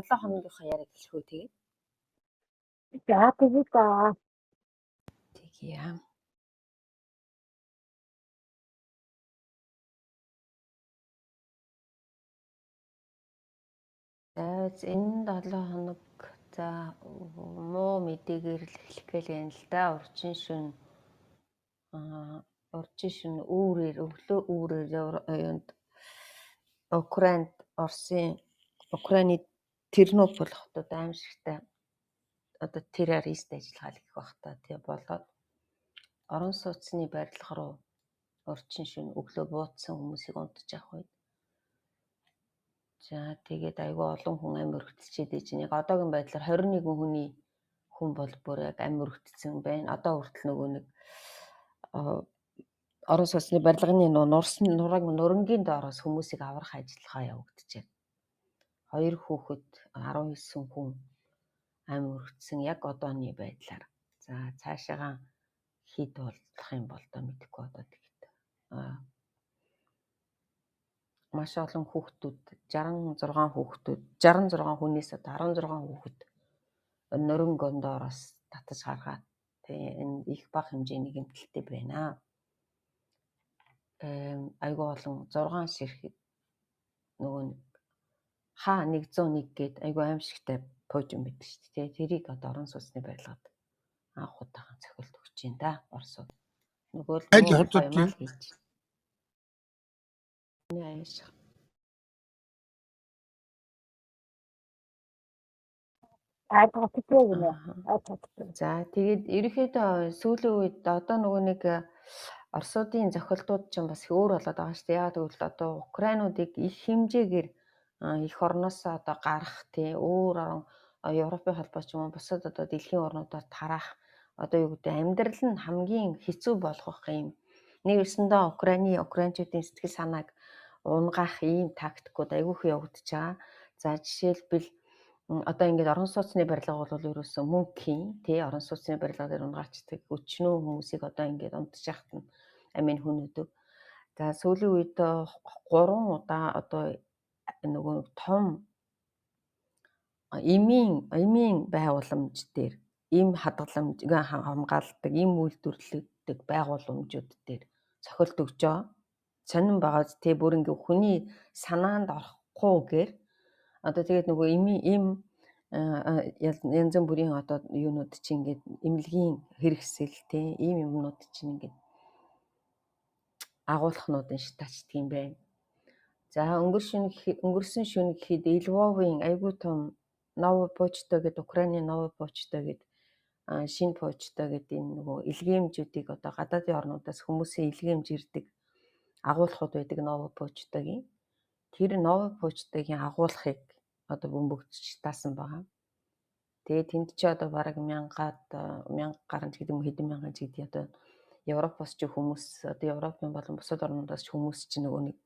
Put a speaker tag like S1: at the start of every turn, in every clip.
S1: 7 хоногийнхоо яриаг хэлэх үү тэгээд.
S2: За тэгээд
S1: Тэгье. Энэ 7 хоног за муу мэдээгээр л эхлэх гээл юм л да. Урчин шин үүрээр өглөө үүрээр юунд Украины Тернополь хотод аимшигтай одоо террорист ажиллагаа хийх байх та тий болоод орон сууцны барилга руу урчин шин өглөө буудсан хүмүүсийг унтж авах үед за тэгээд айгүй олон хүн амь өргөтчихэд ээж нэг одоогийн байдлаар 21 хүн бол бүр яг амь өргөтцсөн байна. Одоо хүртэл нөгөө нэг орон сууцны барилгын нурангийн доороос хүмүүсийг аврах ажиллагаа явагдчихэв. 2 хүүхэд 19 хүн амь өргөтсөн яг одооний байдлаар. За цаашаагаа хэд болох юм бол та мэдэхгүй одоо тэгээд маш олон хүүхдүүд 66 хүнээс одоо 16 хүүхэд нөрөнгө доороос татаж гаргаад энэ их бага хэмжээний гэмтэлтэй байна. Айгүй олон 6 ширхэг нөгөө нэг Х101 гээд айгүй аимшигтай пуужин байдаг шүү дээ. Тэрийг одоо орон сууцны барилгад анх удаага цохилт өгч байна да. Орсууд. Нөгөө л гоёмал хийж. За тэгээд ерөнхийдөө сүүлийн үед одоо нөгөө нэг Оросуудын зохилтууд ч бас өөр болоод байгаа шүү дээ. Яг тэгвэл одоо Украинуудыг их хэмжээгээр их орноосоо одоо гарах тий өөр орон Европын холбоо ч юм уу бусад одоо дэлхийн орнуудаар тарах одоо юу гэдэг амьдрал нь хамгийн хэцүү болгох юм. Нэг өсөндөө Украинчуудын сэтгэл санааг унгаах ийм тактикууд айгүйх явагдаж байгаа. За жишээлбэл одоо ингээд орон сууцны барилга бол ерөөсөө мөнхийн тий орон сууцны барилга дээр унгаачдаг өчнөө хүмүүсийг одоо ингээд унтж яхад нь амийн хүнөдөг. За сүүлийн үед 3 удаа одоо нөгөө том эмийн байгууламж дээр эм хадгаламж хамгаалдаг эм үйлдвэрлэдэг байгууламжууд дээр цохилт өгч байгаа. Сонин байгааз тий бүр ингээ хүний санаанд орохгүйгээр одоо тэгээд нөгөө янз бүрийн одоо юунууд чинь ингээд эмнэлгийн хэрэгсэл тий ийм юмнууд чинь ингээд агуулгахнуудын шатаачдаг юм байна. За өнгөрсөн шөнө гэхэд Львовын айгүй том Новая почта гэдэг Украины Новая почта гэдэг шинэ почта гэдэг энэ нөгөө илгээмжүүдийг одоо гадаадын орнуудаас хүмүүсийн илгээмж ирдэг агуулгахуд байдаг Новая почтагийн тэр Новая почтагийн агуулгахыг одоо бөмбөгдөж таасан байгаа. Тэгээд тэнд чи одоо бараг 1000 гаруй ч гэдэг юм хэдэн мянган ч гэдэг одоо Европоос ч хүмүүс одоо Европын болон бусад орнуудаас ч хүмүүс чи нөгөө нэг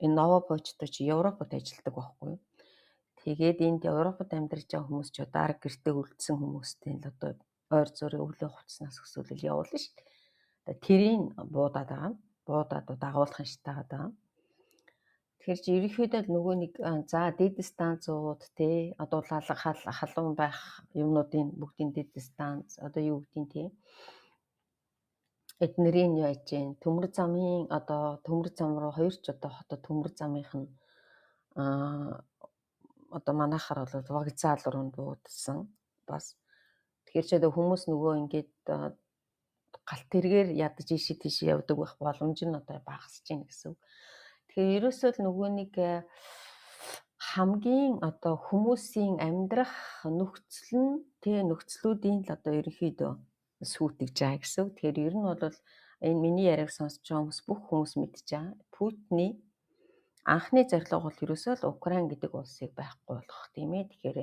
S1: энэ Новая почта чи Европод ажилладаг байхгүй юу? Тэгээд энд Европод амьдарч байгаа хүмүүс ч дараг гэртээ үлдсэн хүмүүстэй л одоо ойр зургийг өглөө хувцснаас өсвөл явуулна шүү дээ. Одоо тэрийг буудаад байгаа. Буудаад дагуулгын шатаагаад байгаа. Тэгэхээр чи ерөнхийдөө нөгөө нэг за дэд станцууд тий одоо халуун байх юмнуудын бүгдийн дэд станц одоо юу гэдгийг тий эднэрийн яаж гэн төмөр замын одоо төмөр зам руу 2 ч одоо хотод төмөр замынх нь одоо манайхаар бол вокзал руу буудсан бас тэгэхээр ч одоо хүмүүс нөгөө ингээд галт тэргээр ядаж ийшээ тийшээ явдаг байх боломж нь одоо багасж байна гэсэн. Тэгэхээр ерөөсөө л нөгөө нэг хамгийн одоо хүмүүсийн амьдрах нөхцөл нь тэгээ нөхцлүүдийн л одоо ерөнхийдөө сүйтгэж байгаа гэсэн. Тэгэхээр ер нь бол энэ миний яриаг сонсож байгаа хүмүүс бүх хүмүүс мэдж байгаа. Путиний анхны зорилго бол ерөөсөө л Украин гэдэг улсыг байхгүй болгох тийм ээ. Тэгэхээр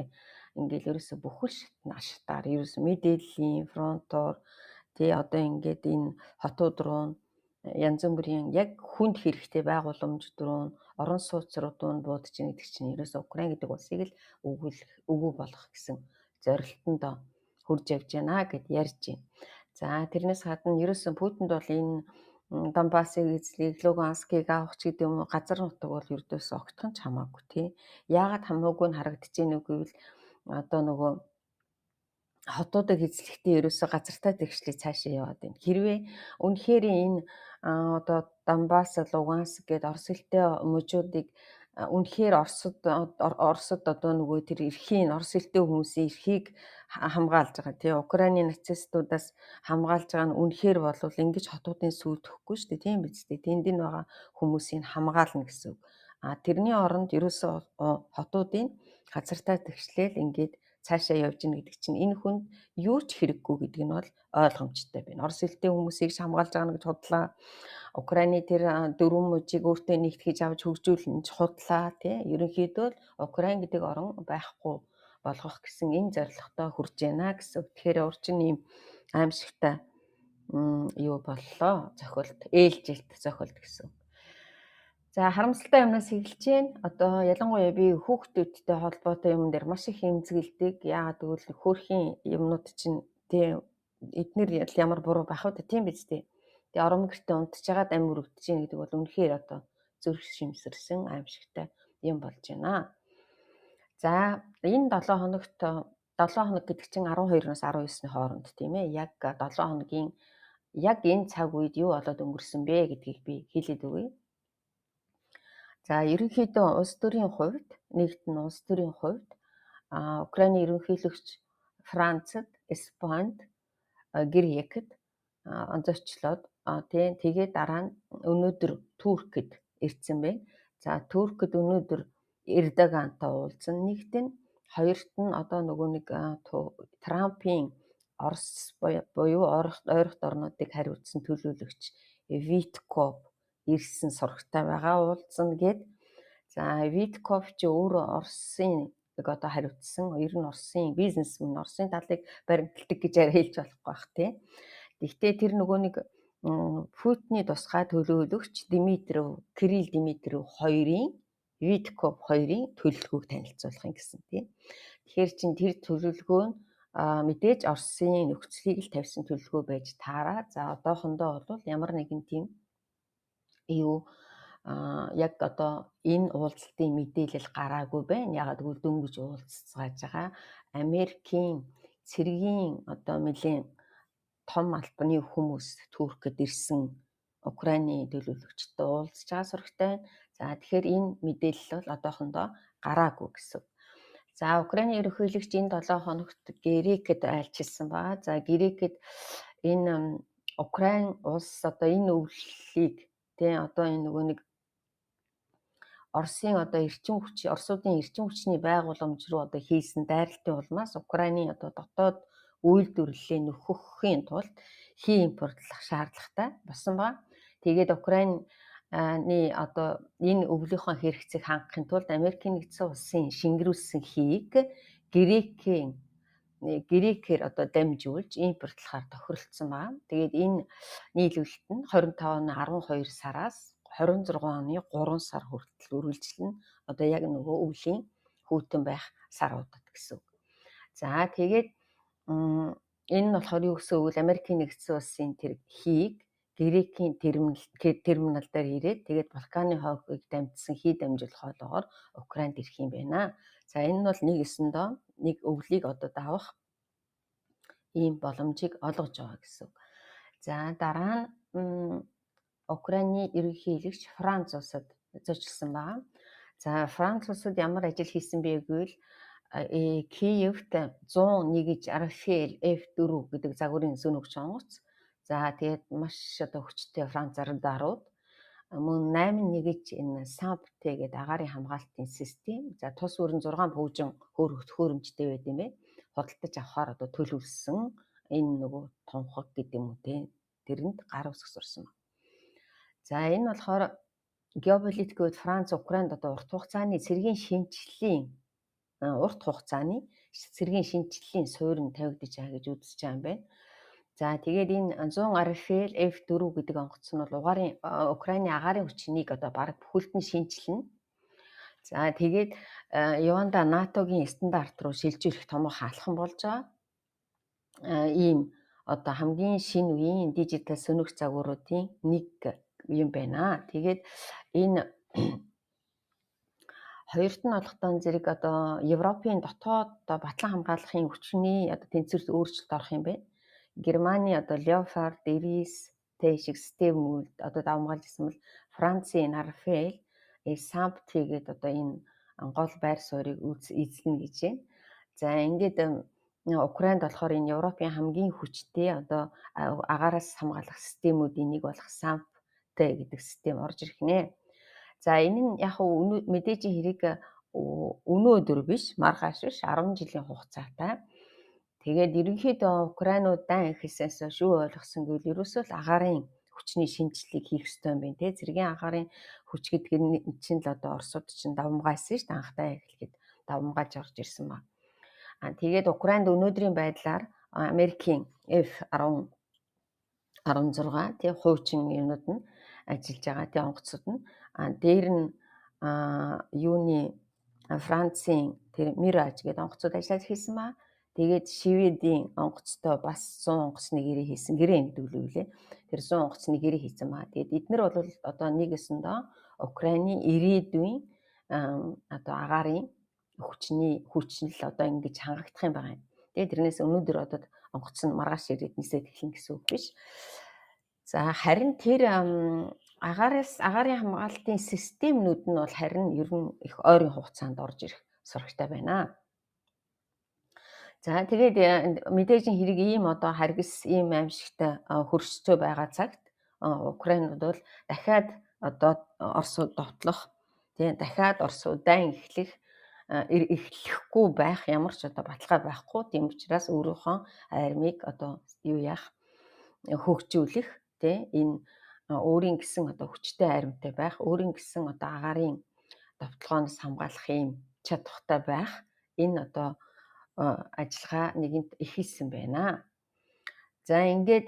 S1: ингээл ерөөсөө бүхэл шатаар ерөөсөө мэдээллийн фронтоор тий одоо ингээд энэ хотууд руу янз бүрийн яг хүнд хэрэгтэй байгууламж руу орон сууц руу буудаж ийн гэдэг чинь ерөөсөө Украин гэдэг улсыг л өгөө болгох гэсэн зорилтонд хурж явж байна гэд ярьж байна. За тэрнээс гадна ерөөсөө Путинд бол энэ Донбассыг эзлэх, Луганскийг авах ч гэдэг юм уу, газар нутаг бол ердөөсөө огтхон ч хамаагүй тий. Яагаад хамаагүй нь харагдаж байна уу гэвэл одоо нөгөө хотуудыг эзлэхдээ ерөөсөө газартай тэгшлээ цаашаа яваад байна. Хэрвээ үнэхээр энэ одоо Донбасс, Луганск гээд орос хэлтэй мужуудыг үнэхээр Оросд одоо нөгөө тэр эрхийн орос хэлтэй хүмүүсийн эрхийг хамгаалж байгаа тий. Украиний нацистуудаас хамгаалж байгаа нь үнэхээр болвол ингэж хотуудын сүйд өгөхгүй шүү дээ. Тийм биз дээ. Тэнд нь байгаа хүмүүсийг хамгаална гэсэн үг. Тэрний оронд ерөөсөө хотуудын газартай тэгшлэл ингээд цаашаа явж гин гэдэг чинь энэ хүнд юу ч хэрэггүй гэдэг нь бол ойлгомжтой байна. Орос хэлтэй хүмүүсийг хамгаалж байгаа гэж худлаа. Украины тэр дөрвөн мужийг өөртөө нэгтгэж авч хөгжүүлнэ ч худлаа тий. Ерөнхийдөө Украин гэдэг орон байхгүй болгох гэсэн энэ зорилготой хүрж байна гэсэн. Тэгэхээр урчин ийм аимшигтай юу боллоо. Зохиолт, ээлжилт зохиолт гэсэн. За харамсалтай юмнаас эхэлж байна. Одоо ялангуяа би хүүхдүүдтэй холбоотой юм дээр маш их эмзэгэлдэг. Яагаад гэвэл хөөрхийн юмнууд чинь тий эднэр ямар буруу байх вэ тийм биз дээ. Тэгээ орон гэртээ унтчихагаад амь өргөдөж гин гэдэг бол үнэхээр одоо зүрх шимсэрсэн аимшигтай юм болж байна. За энэ 7 хоногт 7 хоног гэдэг чинь 12-оос 19-ны хооронд тийм ээ. Яг 7 хоногийн яг энэ цаг үед юу болоод өнгөрсөн бэ гэдгийг би хэлээд өгье. За ерөнхийдөө улс төрийн хувьд нэгт нь улс төрийн хувьд Украины ерөнхийлөгч Францад, Испанид, Грекид онцорчлоод тэгээд дараа нь өнөөдөр Туркид ирсэн байна. За Туркид өнөөдөр Эрдогантай уулзсан. Нэгт нь хоёрт нь одоо нөгөө нэг Трампын Орос буюу ойролт орнуудыг хариуцсан төлөөлөгч Витков ирсэн сурагтай байгаа уулзсан гэд. За Витков ч өөрөө Оросын одоо хариуцсан. Ер нь Оросын бизнесмен, Оросын талыг баримталдаг гэж арай хэлж болохгүй бах тий. Гэхдээ тэр нөгөө нэг Путиний тусгай төлөөлөгч Кирилл Димитров хоёрын Витков хоёрын төлөвлөгөөг танилцуулах юм гэсэн тий. Тэгэхээр чин тэр төлөвлөгөө нь мэдээж Оросын нөхцөлийг л тавьсан төлөвлөгөө байж таараа. За одоохондоо бол ямар нэгэн тийм юу яг одоо энэ уулзалтын мэдээлэл гараагүй байна. Ягаад гэвэл дөнгөж уулзцааж байгаа Америкийн цэргийн одоо нэлийн том албаны хүмүүс Туркид ирсэн Украины төлөөлөгчтэй уулзж байгаа сурагтай байна. За тэгэхээр энэ мэдээлэл бол одоохондоо гараагүй гэсэн. За Украины ерөнхийлөгч энэ 7 хоногт Грекид айлчилсан байгаа. За Грекид энэ Украин улс одоо энэ өвлөлийг тий одоо энэ нөгөө нэг Оросын одоо Оросуудын эрчим хүчний байгууламж руу одоо хийсэн дайралтын улмаас Украины одоо дотоод үйлдвэрлэлээ нөхөхийн тулд хий импортлох шаардлагатай болсон ба. Тэгээд Украины одоо энэ өвлийнхөө хэрэгцээг хангахын тулд Америкийн нэгдсэн улсын шингэрүүлсэн хийг Грекээр одоо дамжуулж импортлохоор тохиролцсон ба. Тэгээд энэ нийлүүлэлт нь 25 оны 12 сараас 26 оны 3 сар хүртэл үргэлжилнэ. Одоо яг нөгөө өвлийн хүйтэн байх саруудад гэсэн үг. За тэгээд энэ нь болохоор юу гэсэн үг вэ? Америкийн нэгдсэн улсын тэр хийг Грекийн терминал дээр ирээд тэгээд Балканы хойгыг дамжсан хий дамжуулах хоолоогоор Украинд ирэх юм байна. За энэ нь бол нэг ёсондоо нэг өвлийг одоо давах ийм боломжийг олгож байгаа гэсэн үг. За дараа нь Украины ерөнхийлөгч Франц улсад зочилсон байна. За Франц улсад ямар ажил хийсэн бэ гэвэл Киевт 101 Рафаэль F4 гэдэг загварын зөнөг чонгоц. За тэгээд маш одоо хүчтэй Франц дарууд мөн 81 энэ САМПТ гэдэг агаарын хамгаалтын систем. За тус бүрэн 6 хөгжин хөөрөмжтэй байд юм бэ. Худалдаж авахаар одоо төлөвлөсөн энэ нөгөө тунхаг гэдэг юм уу те. Тэрэнд гар үсгсурсан. За энэ болохоор геополитикүүд Франц Украинд одоо урт хугацааны цэргийн шинжиллийн суурь нь тавигдаж байгаа гэж үзэж байгаа юм байна. За тэгээд энэ 100 Рафаэль F4 гэдэг онгоц нь бол Украины агаарын хүчнийг одоо бараг бүхэлд нь шинжилнэ. За тэгээд Яванда НАТОгийн стандарт руу шилжүүлэх томоохон алхам болж байгаа. Ийм одоо хамгийн шинэ үеийн дижитал сөнөх загваруудын нэг юм байна. Тэгээд энэ хоёрт нь болохдоо зэрэг одоо Европын дотоод одоо батлан хамгаалахын хүчний одоо тэнцвэрт өөрчлөлт орох юм байна. Германы одоо Leopard 90 тэг шиг системүүд одоо давмгаалж ирсэн бол Францын Rafale, SAMP тэгээд одоо энэ гол байр суурийг эзлэнэ гэж байна. За ингээд Украинд болохоор энэ Европын хамгийн хүчтэй одоо агаараас хамгаалах системүүдийн нэг болох SAMP гэдэг систем орж ирэх нэ. За энэ нь яг мэдээжийн хэрэг өнөөдөр биш, маргааш биш 10 жилийн хугацаатай. Тэгээд ерөнхийдөө Украинууд дан ихсээс шүү ойлгосон гэвэл ерөөсөө л агаарын хүчний шинжилгээг хийх ёстой юм байна те. Зэргийн агаарын хүч гэдэг нь чинь л одоо Оросууд чинь давмгаасан шүү дээ. Анхтай эхлэхэд давмгааж орж ирсэн ба. Тэгээд Украинд өнөөдрийн байдлаар Америкийн F-16 тий хуучин юмнууд нь ажиллаж байгаа тий онгоцууд нь дээр нь юуны Францын тэр Mirage гэдэг онгоцууд ажиллаж хийсэн ба. Тэгээд Шведийн онгоцтой бас 100 онгоцны гэрээ хийсэн. Гэрээ гэдэг үү лээ. Тэр 100 онгоцны гэрээ хийсэн ба. Тэгээд эднэр бол одоо нэгэсэндээ Украины ирээдүйн одоо агаарын хүчнэл одоо ингэж хангагдах юм байна. Тэгээд тэрнээс өнөөдөр одоо онгоц нь маргааш ирээд нисээд эхлэн гэсэн үг биш. За харин тэр агаарын хамгаалтын системнүүд нь бол харин ер нь их ойрын хугацаанд орж ирэх сурагтай байна. За тэгээд мэдээж хэрэг ийм одоо харгас ийм аимшигтай хөрсцөө байгаа цагт Украинууд бол дахиад одоо Оросууд довтлох тийм дахиад Оросуудаа эхлэхгүй байх ямар ч одоо баталгаа байхгүй. Тийм учраас өөрийнхөө армийг одоо юу яах хөгжүүлэх тийм энэ өөрийн гэсэн одоо хүчтэй армитай байх, өөрийн гэсэн одоо агаарын довтлогоноос хамгаалах юм чадвартай байх энэ одоо ажиллагаа нэгэнт ихэлсэн байна. За ингээд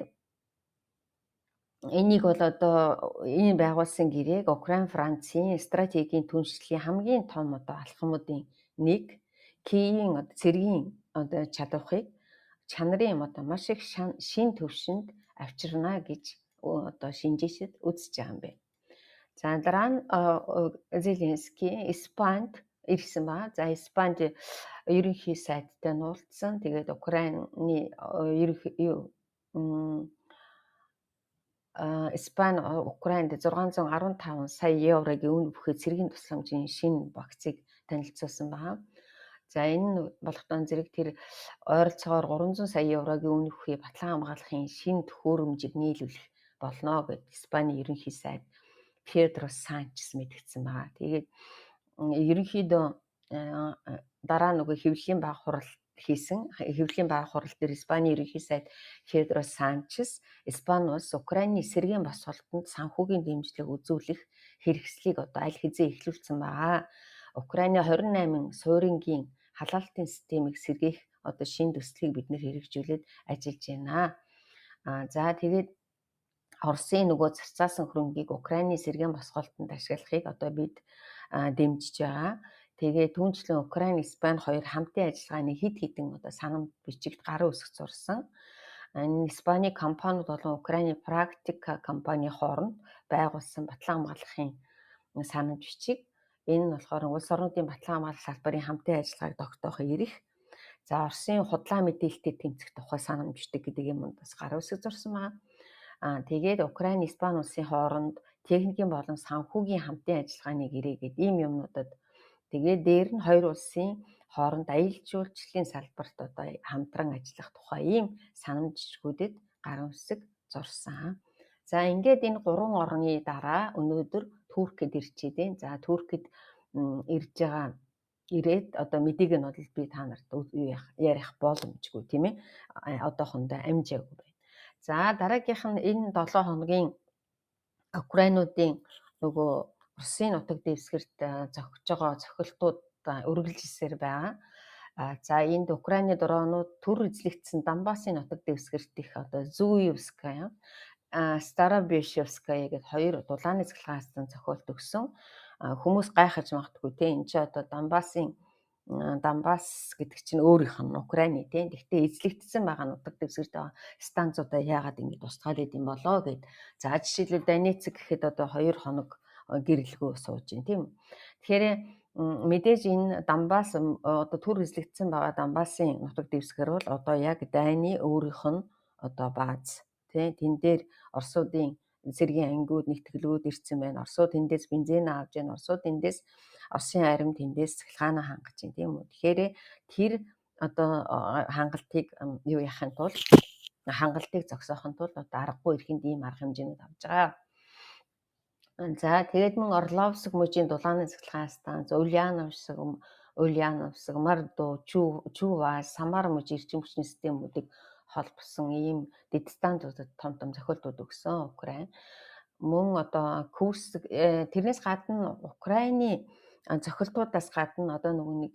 S1: энийг бол одоо энэ байгуулсан гэрээг Украин Францын стратегийн түншлэлийн хамгийн том одоо алхмуудын нэг Киевийн цэргийн одоо чанарын одоо маш их шин төвшөнд авчирна гэж одоо шинжээчид үзэж байгаа юм байна. За дараа нь Зеленский Испанид ирсэн ба. За Испанид ерөнхий сайдтай нуулзсан. Тэгээд Украины Испани Украинд 615 сая еврогийн үн бүхий цэргийн тусламжийн шинэ багцыг танилцуулсан байна. За энэ болохдоо зэрэг тэр ойролцоогоор 300 сая еврогийн үн бүхий батлан хамгаалахын шинэ төхөөрөмжийг нийлүүлэх болно гэд Испани ерөнхий сайд Pedro Sánchez мэдгдсэн байна. Тэгээд ерөнхийдөө дараа нөгөө хэвлэлийн баг хурал хийсэн. Хэвлэлийн баг хурал дээр Испани ерөнхий сайд Pedro Sánchez Испани улс Украины эсэргийн босголтод санхүүгийн дэмжлэг үзүүлэх хэрэгслийг одоо аль хэзээ эхлүүлсэн байгаа. Украины 28 суурингийн халаалтын системийг сэргээх одоо шинэ төслийг бид нэр хэрэгжүүлээд ажиллаж байна. За тэгээд Оросын нөгөө зарцаасан хөрөнгийг Украины сэргийн босголтод ашиглахыг одоо бид дэмжиж байгаа. Тэгээд түүнчлэн Украин, Испани хоёр хамтын ажиллагааны хэд хэдэн одоо санамж бичигт гарын үсэг зурсан. Энэ Испани компаниуд болон Украины практика компани хооронд байгуулсан батлан хамгаалахын санамж бичиг. Энэ нь болохоор улс орнуудын батлан хамгаалах салбарын хамтын ажиллагааг тогтоохын эрх. За Оросын худлаа мэдээлэлтэй тэмцэх тухай санамж бичдэг гэдэг юм бас гарын үсэг зурсан байна. Тэгээд Украин, Испани улсын хооронд техникийн болон санхүүгийн хамтын ажиллагааны гэрээгээд ийм юмнуудад тэгээд дээр нь хоёр улсын хооронд аялал жуулчлалын салбарт одоо хамтран ажиллах тухай ийм санамж бичгүүдэд гарын үсэг зурсан. За ингээд энэ 3 орны дараа өнөөдөр Туркид ирчээд байна. За Туркид ирж байгаа ирээд одоо мэдээг нь бол би та нарт ярих боломжгүй тийм ээ. Одоохондоо амжаагүй байна. За дараагийнх нь энэ 7 хоногийн Украинуудын нөгөө Оросын нутаг дэвсгэрт зохиж байгаа цохилтууд үргэлжилсээр байгаа. За энд Украины дроонууд төр эзлэгдсэн Донбассын нутаг дэвсгэрт их одоо Зуевская, Старобешевская гэдэг хоёр дулааны цахилгаан хастан зохиолт өгсөн. Хүмүүс гайхаж магтгүй те энэ ч одоо Донбассын Донбасс гэдэг чинь өөрийнх нь Украины тийм. Гэхдээ эзлэгдсэн байгаа нутаг дэвсгэрт байгаа станцуудаа яагаад ингэ тусгаал идэм болоо гэд. За жишээлбэл Донецк гэхэд одоо 2 хоног гэрэлгүй сууж байна тийм. Тэгэхээр мэдээж энэ Донбасс одоо түр эзлэгдсэн байгаа Донбассын нутаг дэвсгэр бол одоо яг дайны өөрийнх нь одоо бааз тийм. Тэн дээр Оросуудын цэргийн ангиуд нэгтгэлүүд ирсэн байна. Оросууд тэндээс бензин авж байна. Оросууд тэндээс Оросын арим тэндээс цахилгаан хангаж байна тийм үү. Тэгэхээр тэр одоо хангалтыг юу яхахын тулд хангалтыг зогсоохын тулд одоо аргагүй эрхэнд ийм арга хэмжээнүүд авж байгаа. За тэгээд мөн Орловск мужийн дулааны цахилгаан станц, Ульяновск, Марду, Чува, Самар мужийн эрчим хүчний системүүдийг холбосон ийм дэд станцуудад том зохиолтууд өгсөн Украин. Мөн одоо Курск тэрнээс гадна Украины зохилтуудаас гадна одоо нөгөө нэг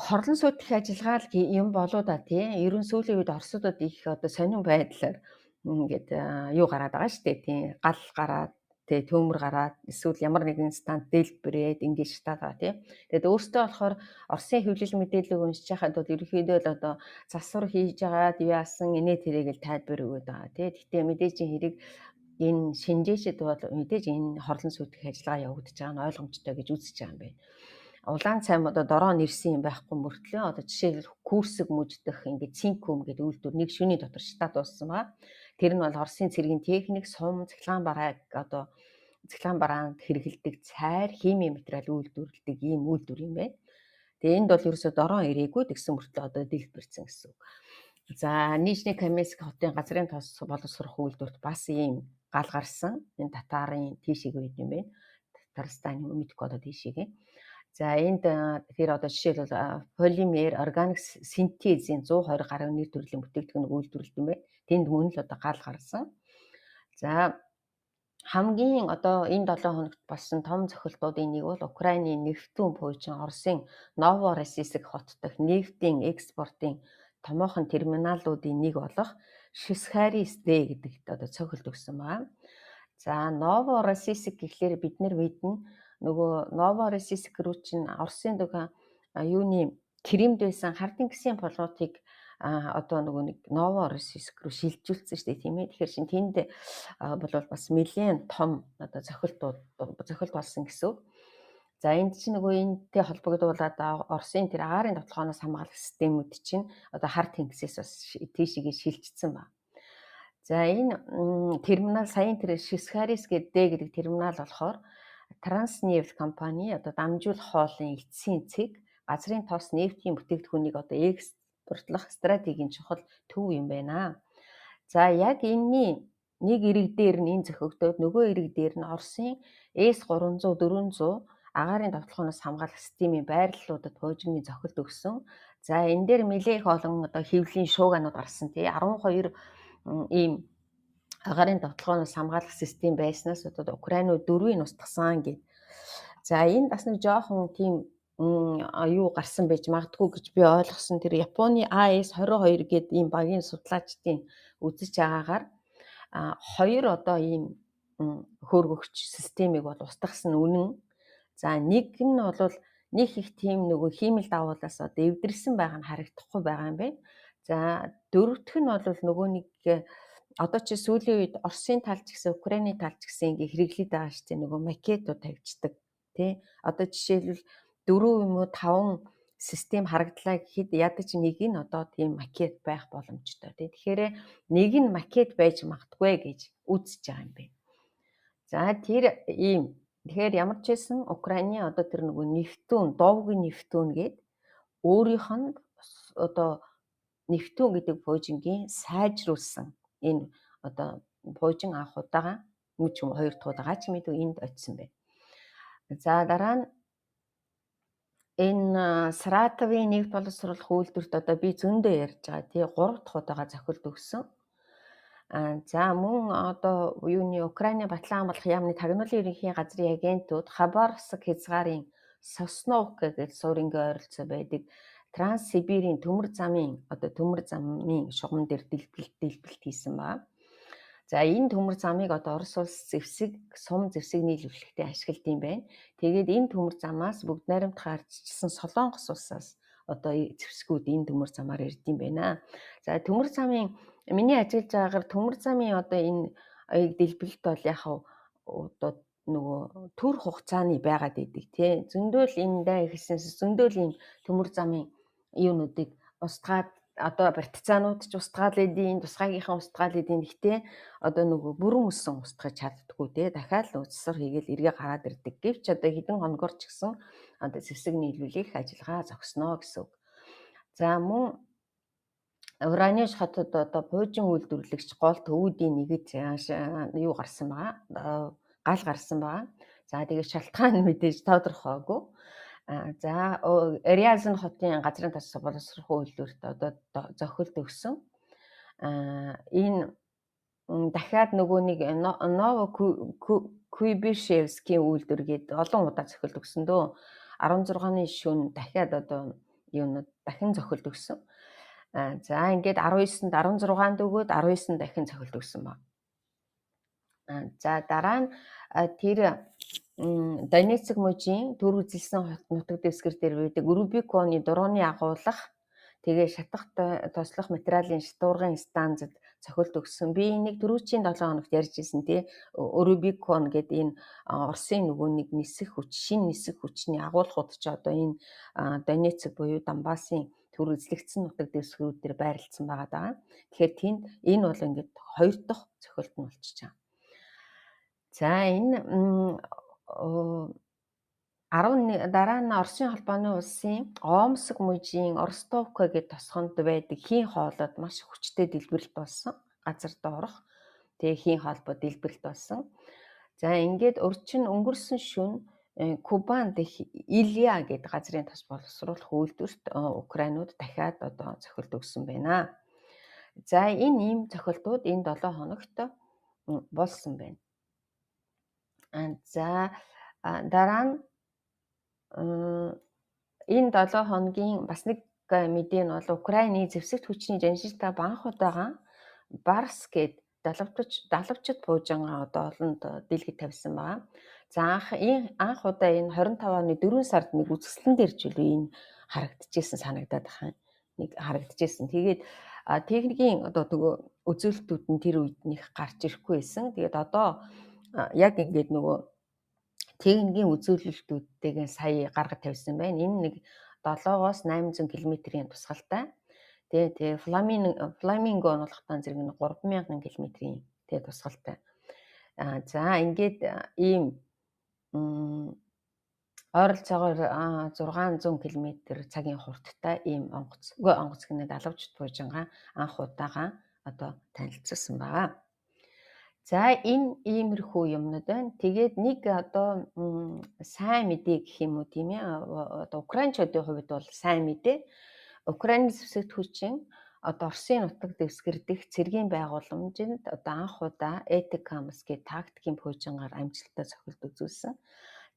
S1: хорлон сүйтгэх ажиллагаа л юм болоо да тий. Ерөн сүүлийн үед Оросуудад их одоо сонин байдлаар ингээд юу гараад байгаа шүү дээ тий. Гал гараад тий төмөр гараад эсвэл ямар нэгэн станц дэлбэрээд ингээд шатаад байгаа тий. Тэгээд өөртөө болохоор Оросын хэвлэл мэдээллийг уншиж байхад бол ерөнхийдөө л одоо засвар хийж агаад яасан инээ тэрийг л тайлбар өгöd байгаа тий. Гэхдээ мэдээж хэрэг энэ шинжээчд бол мэдээж энэ хорлон сүйтгэх ажиллагаа явагдаж байгаа нь ойлгомжтой гэж үзэж байгаа юм байна. Улаан цайм одоо дороо нэрсэн юм байхгүй мөртлөө одоо жишээлбэл Курск мужидх ингээд Цинкум гэдэг үйлдвэр нэг шөнийн дотор шатаад дууссан байгаа. Тэр нь бол Оросын цэргийн техник, сум, цахилгаан бараанд хэрэгэлдэг цайр, химийн материал үйлдвэрлэдэг ийм үйлдвэр юм байна. Тэгээ энд бол ерөөсөө дороо ирээгүй гэсэн мөртлөө одоо дэлбэрсэн гэсэн үг. За Нижний Каменск хотын газрын тос боловсрох үйлдвэрт бас ийм гал гарсан. Энэ татарын тийшээ үед юм байна. Татарстаны мэдгүй одоо тийшээ. За энд тэр одоо жишээлбэл полимер, органик синтезийн 120 гаруй нэр төрлийн бүтээгдэхүүн үйлдвэрлэдэг юм байна. Тэнд мөн л одоо гал гарсан. За хамгийн одоо энэ 7 хоногт болсон том зохилтуудын нэг бол Украины нефтийн буйчин Оросын Новороссийск хот дахь нефтийн экспортын томоохон терминалуудын нэг болох Шисхарис Д гэдэгт одоо цохилт өгсөн байна. За Новороссийск гэхлээр бид нар мэднэ нөгөө Новороссийск руу чинь Оросын юуны Кримд байсан хардын гисийн полуутыг одоо нөгөө нэг Новороссийск руу шилжүүлсэн шүү дээ тийм ээ. Тэгэхээр шин тэнд бол бас нэлээд том одоо зохилт болсон гэсэн үг. За энд чинь нөгөө энэтэй холбогдуулаад Оросын тэр агаарын тоглохоноос хамгаалах системүүд чинь одоо хар тэнгисээс бас тийшээ шилжчихсэн байна. За энэ терминал саяын тэр Шисхарис гэдэг терминал болохоор Транснефть компани одоо дамжуулах хоолын эцсийн цэг газрын тос нефтийн бүтээгдэхүүнийг одоо экспортлох стратегийн чухал төв юм байна. За яг энэний нэг эрэг дээр нь энэ зохигдоод нөгөө эрэг дээр нь Оросын С300 400 агаарын давталгаанаас хамгаалах системийн байрлалуудад хожигны зохилт өгсөн. За энэ дээр нэлээх олон одоо хэвлэлийн шууганууд гарсан тий 12 ийм агаарын давталгаанаас хамгаалах систем байснаас одоо Украинууд 4-ийг устгасан гэд. За энэ бас нэг жоохон тийм юу гарсан байж магадгүй гэж би ойлгосон. Тэр Японы AS22 гэдэг ийм багийн судлаачдын үзэж байгаагаар 2 одоо ийм хөөргөгч системийг бол устгасан үнэн. За нэг нь бол нэг их тийм нөгөө хиймэл давуулаас одоо эвдэрсэн байгаа нь харагдахгүй байгаа юм байна. За дөрөвдөх нь бол нөгөө нэг одоо чи сүүлийн үед Оросын талч гэсэн Украины талч гэсэн ингээ хэрэглээд байгаа шүү дээ нөгөө макетууд тавьждаг тий. Одоо жишээлбэл 4 юм уу 5 систем харагдлаа гэхэд ядаж нэг нь одоо тийм макет байх боломжтой тий. Тэгэхээр нэг нь макет байж магадгүй гэж үзэж байгаа юм байна. За тэр ийм тэгэхээр ямар ч байсан Украины одоо тэр нөгөө нефтүүн, довгийн нефтүүн гээд өөрийнх нь одоо нефтүүн гэдэг буужингийн сайжруулсан энэ одоо буужин анх удаага мөч юм 2 дахь удаага ч мэдүү энд очисон байна. За дараа нь энэ Саратовын нефть боловсруулах үйлдвэрт одоо би зөндөө ярьж байгаа тий 3 дахь удаага зохилт өгсөн. За мөн одоо юуны Украины батлан амгалах яамны тагнуулын ерөнхий газрын агентууд Хабаровск хязгаарын Сосновка гэж суурингийн ойролцоо байдаг Транссибирийн төмөр замын шугам дээр дэлбэлт хийсэн байна. За энэ төмөр замыг одоо Орос улс сум зэвсэг нийлүүлэхдээ ашигладаг юм байна. Тэгээд энэ төмөр замаас бүгд найрамдахаар ардчилсан Солонгос улсаас одоо зэвсгүүд энэ төмөр замаар ирдэм байна. За төмөр замын миний ажиллаж байгаагаар төмөр замын одоо энэ дэлбэлт бол яг одоо нөгөө төр хугацааны байгаад идэг тий. Зөндөл энэ даа ихэлсэнс зөндөл ийм төмөр замын юунуудыг устгаад одоо барьцаанууд ч устгаал эдийн тусгаагийнхаа устгаал эдийн гэхдээ одоо нөгөө бүрэн өссөн устгаж чаддггүй тий. Дахиад л үсэр хийгээл эргээ гараад ирдэг. Гэвч одоо хэдэн хоногор ч гэсэн одоо зэвсэг нийлүүлэх ажиллагаа зогсноо гэсэн үг. За мөн Ураниш хотод одоо буужин үйлдвэрлэгч гол төвүүдийн нэгж юу гарсан байгаа. Гал гарсан байгаа. За тэгээд шалтгаан мэдээж тодорхойгүй. За Рязань хотын газрын тас боловсролын үйлдвэрт одоо зохилт өгсөн. Энэ дахиад нөгөө нэг Новокуйбышевскийн үйлдвэр гээд олон удаа зохилт өгсөн дөө. 16-ны шөнө дахиад одоо юунууд дахин зохилт өгсөн. За ингээд 19-нд 16-нд өгөөд 19-нд дахин зохилт өгсөн баг. За дараа нь тэр Донецк мужийн төр үзэлсэн нутаг дэвсгэр дээр байдаг Рубиконы дурууны агуулах тэгээ шатах тослох материалын шатуургын станцад зохилт өгсөн. Би энийг 4-7 хоногт ярьж ирсэн тий. Рубикон гэдэг энэ Оросын нөгөө нэг шин нисэх хүчний агуулгууд ч одоо энэ Донецк буюу Донбассын төр үзлэгдсэн нутаг дэвсгэрүүд дээр байрлалцсан байгаа даа. Тэгэхээр тэнд энэ бол ингээд 2 дахь зохилт нь болчихж байгаа. За энэ дараа нь Оросын холбооны улсын Омск мужийн Ростовка гэдэг тосгонд байдаг хийн хоолойд маш хүчтэй дэлбэрэлт болсон. Газар доорох тэгээ хийн холбоо дэлбэрэлт болсон. За ингээд урьдчилан өнгөрсөн шөнө Кубан дэх Илья гэдэг газрын тос боловсруулах үйлдвэрт Украинууд дахиад одоо зохилт өгсөн байна. За энэ ийм зохилтууд энэ 7 хоногт болсон байна. За дараа нь энэ 7 хоногийн бас нэг мэдээ нь бол Украины зэвсэгт хүчний жаншилтаа анх удаага Барс гээд далавчд буужингаа одоо олонд дэлгэд тавьсан байгаа. За анх удаа энэ 25 оны 4 сард нэг үзэсгэлэн дээр ч үлээ энэ харагдчихсэн санагдаад байна. Нэг харагдчихсэн. Тэгээд техникийн одоо нөгөө үзүүлэлтүүд нь тэр үед нэг гарч ирэхгүй байсан. Тэгээд одоо яг ингээд нөгөө техникийн үзүүлэлтүүдтэйгээ сая гаргаж тавьсан байна. Энэ нэг 7-оос 800 км-ийн тусгалтай. Тэгээ Фламинго оруулахтаа зэрэг нь 3000 км-ийн тэгээ тусгалтай. За ингээд ийм ойролцоогоор 600 км цагийн хурдтай ийм онгоц гэнэ далавчд буужингаа анх удаага одоо танилцуулсан байгаа. За энэ иймэрхүү юмнууд байна. Тэгээд нэг одоо сайн мэдээ гэх юм уу тийм ээ. Одоо украинчуудын хувьд бол сайн мэдээ. Украины зэвсэгт хүчин одоо Оросын нутаг дэвсгэр дэх цэргийн байгууламжинд одоо анх удаа Этикамс гэх тактикийн буужингаар амжилттай зохилт үзүүлсэн.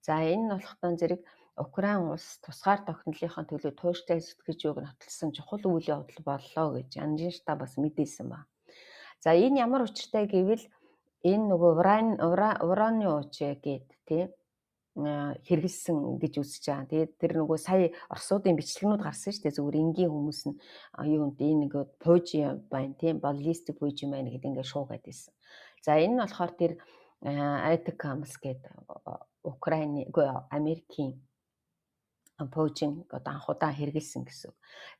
S1: За энэ нь болохдоо зэрэг Украин улс тусгаар тогтнолынхаа төлөө тууштай сэтгэж үг нотолсон чухал үйл явдал боллоо гэж Анжин штаб бас мэдээсэн ба. За энэ ямар учиртай гэвэл энэ нөгөө ураны ууч гээд тийм хэрэгэлсэн гэж үзэж байгаа. Тэгээд тэр нөгөө сая Оросуудын бичлэгнүүд гарсан шүү дээ. Зүгээр энгийн хүмүүс нь юунд энэ ингээд пуужи байна тийм баллистик пуужи байна гэдэг ингээд шуугаад байсан. За энэ нь болохоор тэр Атакамс гэдэг Украины Америкийн пуужин одоо анх удаа хэрэгэлсэн гэсэн.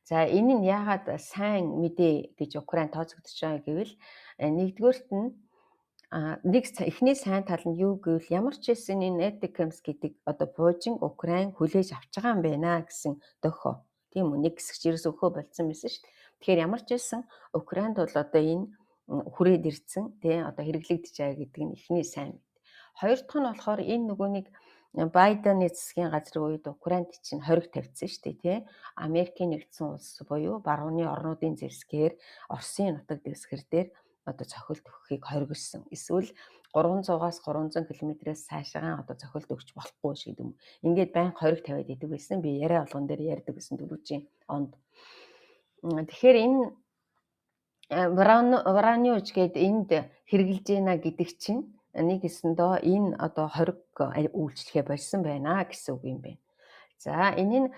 S1: За энэ нь яагаад сайн мэдээ гэж Украин тооцогдож байгаа гэвэл нэгдүгээрт нь эхний сайн тал нь юу гэвэл ямар ч байсан энэ Этикамс гэдэг одоо буужин Украин хүлээж авч байгаа юм байна гэсэн дөхөө. Тийм үү, нэг хэсэгч ерөөс өхөө болцсон байсан шүү дээ. Тэгэхээр ямар ч байсан Украинд бол одоо энэ хүрээд ирсэн тий одоо хэрэглэгдэж байгаа гэдэг нь эхний сайн мэд. Хоёр дахь нь болохоор энэ нөгөө нэг Байдены засгийн газрын үед Украинд чинь хориг тавьсан шүү дээ тий. Америкийн нэгдсэн улс буюу барууны орнуудын зэвсгээр Оросын нутаг дэвсгэр дээр одоо цохилт өгөхийг хоригдсон. Эсвэл 300-аас 300 км-ээс цаашаа одоо цохилт өгч болохгүй шиг юм. Ингээд байнга хориг тавиад идэг байсан. Би яриа болгон дээр ярьдаг гэсэн дөрвжийн онд. Тэгэхээр энэ Враниуж гээд энд хэрэгжилж байна гэдэг чинь нэг гэсэндөө энэ одоо хориг үйлчлэхээ болсон байна гэсэн үг юм байна. За энэ нь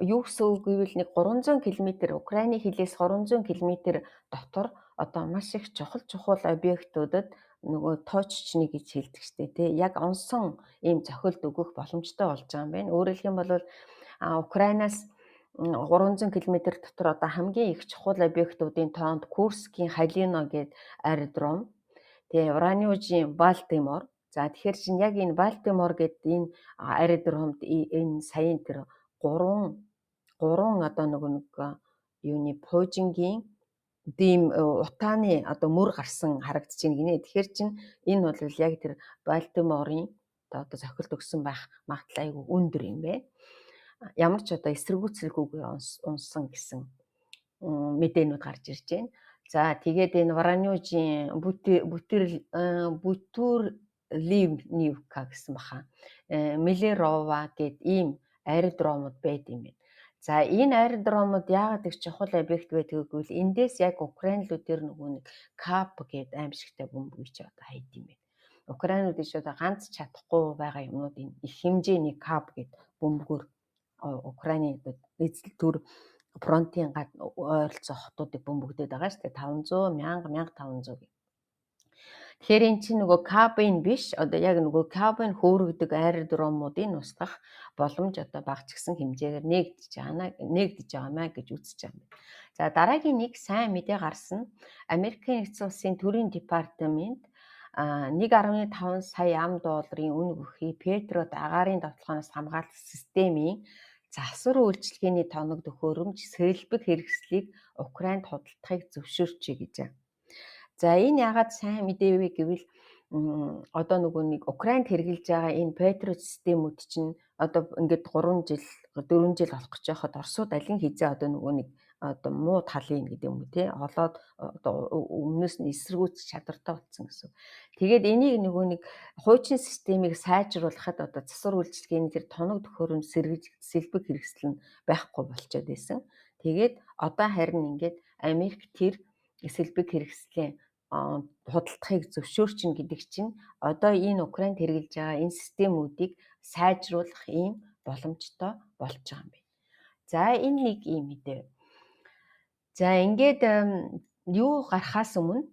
S1: юу гэсэн үг гэвэл нэг 300 км Украины хилээс 300 км дотор одоо маш их чухал объектуудад нөгөө точчны гэж хэлдэг штэ тий. Яг онсон ийм цохилт өгөх боломжтой болж байгаа юм байна. Өөрөөр хэлэх юм бол Украинаас 300 км дотор одоо хамгийн их чухал объектуудын тоонд Курскийн Халино гээд аэродром, тэгээ Враниужийн Балтимор. За тэгэхээр чинь яг энэ Балтимор гээд энэ аэродромд энэ саяын тэр гурван одоо нэг юуны пуужингийн дэм утааны одоо мөр гарсан харагдаж байна гинэ. Тэгэхээр чинь энэ бол яг тэр Балтиморын одоо зохилт өгсөн байх магадлал айгүй өндөр юм бэ. Ямар ч одоо эсэргүүцэлгүйгээр унсан гэсэн мэдээнүүд гарч ирж байна. За тэгээд энэ Враниужийн Бутурливнивка гэсэн баха. Миллерова гээд ийм аэродромууд байд юм байна. За энэ аэродромууд яагаад их чухал объект байдаг гэвэл эндээс яг Украинлууд тэр нөгөө нэг КАП гээд аимшигтай бөмбөгийг ч одоо хайд юм байна. Украинууд иш одоо ганц чадахгүй байгаа юмнуудын их хэмжээний КАП гээд бөмбөгөөр Украины эзэл төр фронтын ойролцоо хотуудыг бөмбөгдөд байгаа шүү дээ. 500, 1500 гэх. Тэгэхээр эн чинь нөгөө кабин биш, одоо яг нөгөө кабин хөөрөгдөг аэродромуудын устгах боломж одоо багч гисэн хэмжээгээр нэгдэж байгаамаа гэж үзэж байгаа юм. За дараагийн нэг сайн мэдээ гарсан. Америкийн нэгдсэн улсын төрийн департамент 1.5 сая $, үнэ бүхий Петриот агаарын довтлохоноос хамгаалах системийн завсар үйлчилгээний тоног төхөөрөмж сэлбэг хэрэгслийг Украинд худалдахыг зөвшөөрчээ гэж байна. За энэ яагаад сайн мэдээ вэ гэвэл одоо нөгөө нэг Украинд хэрэгжилж байгаа энэ Петриот системүүд чинь одоо ингээд 3 жил 4 жил болох гэж байхад Оросууд алин хизээ одоо нөгөө нэг одоо муу талын гэдэг юм уу тий олоод одоо өмнөөс нь эсэргүүцэх чадвартай болсон гэсэн. Тэгээд энийг нөгөө нэг хуучин системийг сайжруулахад одоо засвар үйлчилгээний тэр тоног төхөөрөмж сэлбэг хэрэгсэл нь байхгүй болчиход байсан. Тэгээд одоо харин ингээд Америк тэр сэлбэг хэрэгслийн худалдахыг зөвшөөрчин гэдэг чинь одоо энэ Украинд хэрэгжилж байгаа энэ системүүдийг сайжруулах ийм боломжтой болж байгаа юм байна. За энэ нэг ийм мэдээ. За ингээд юу гарахаас өмнө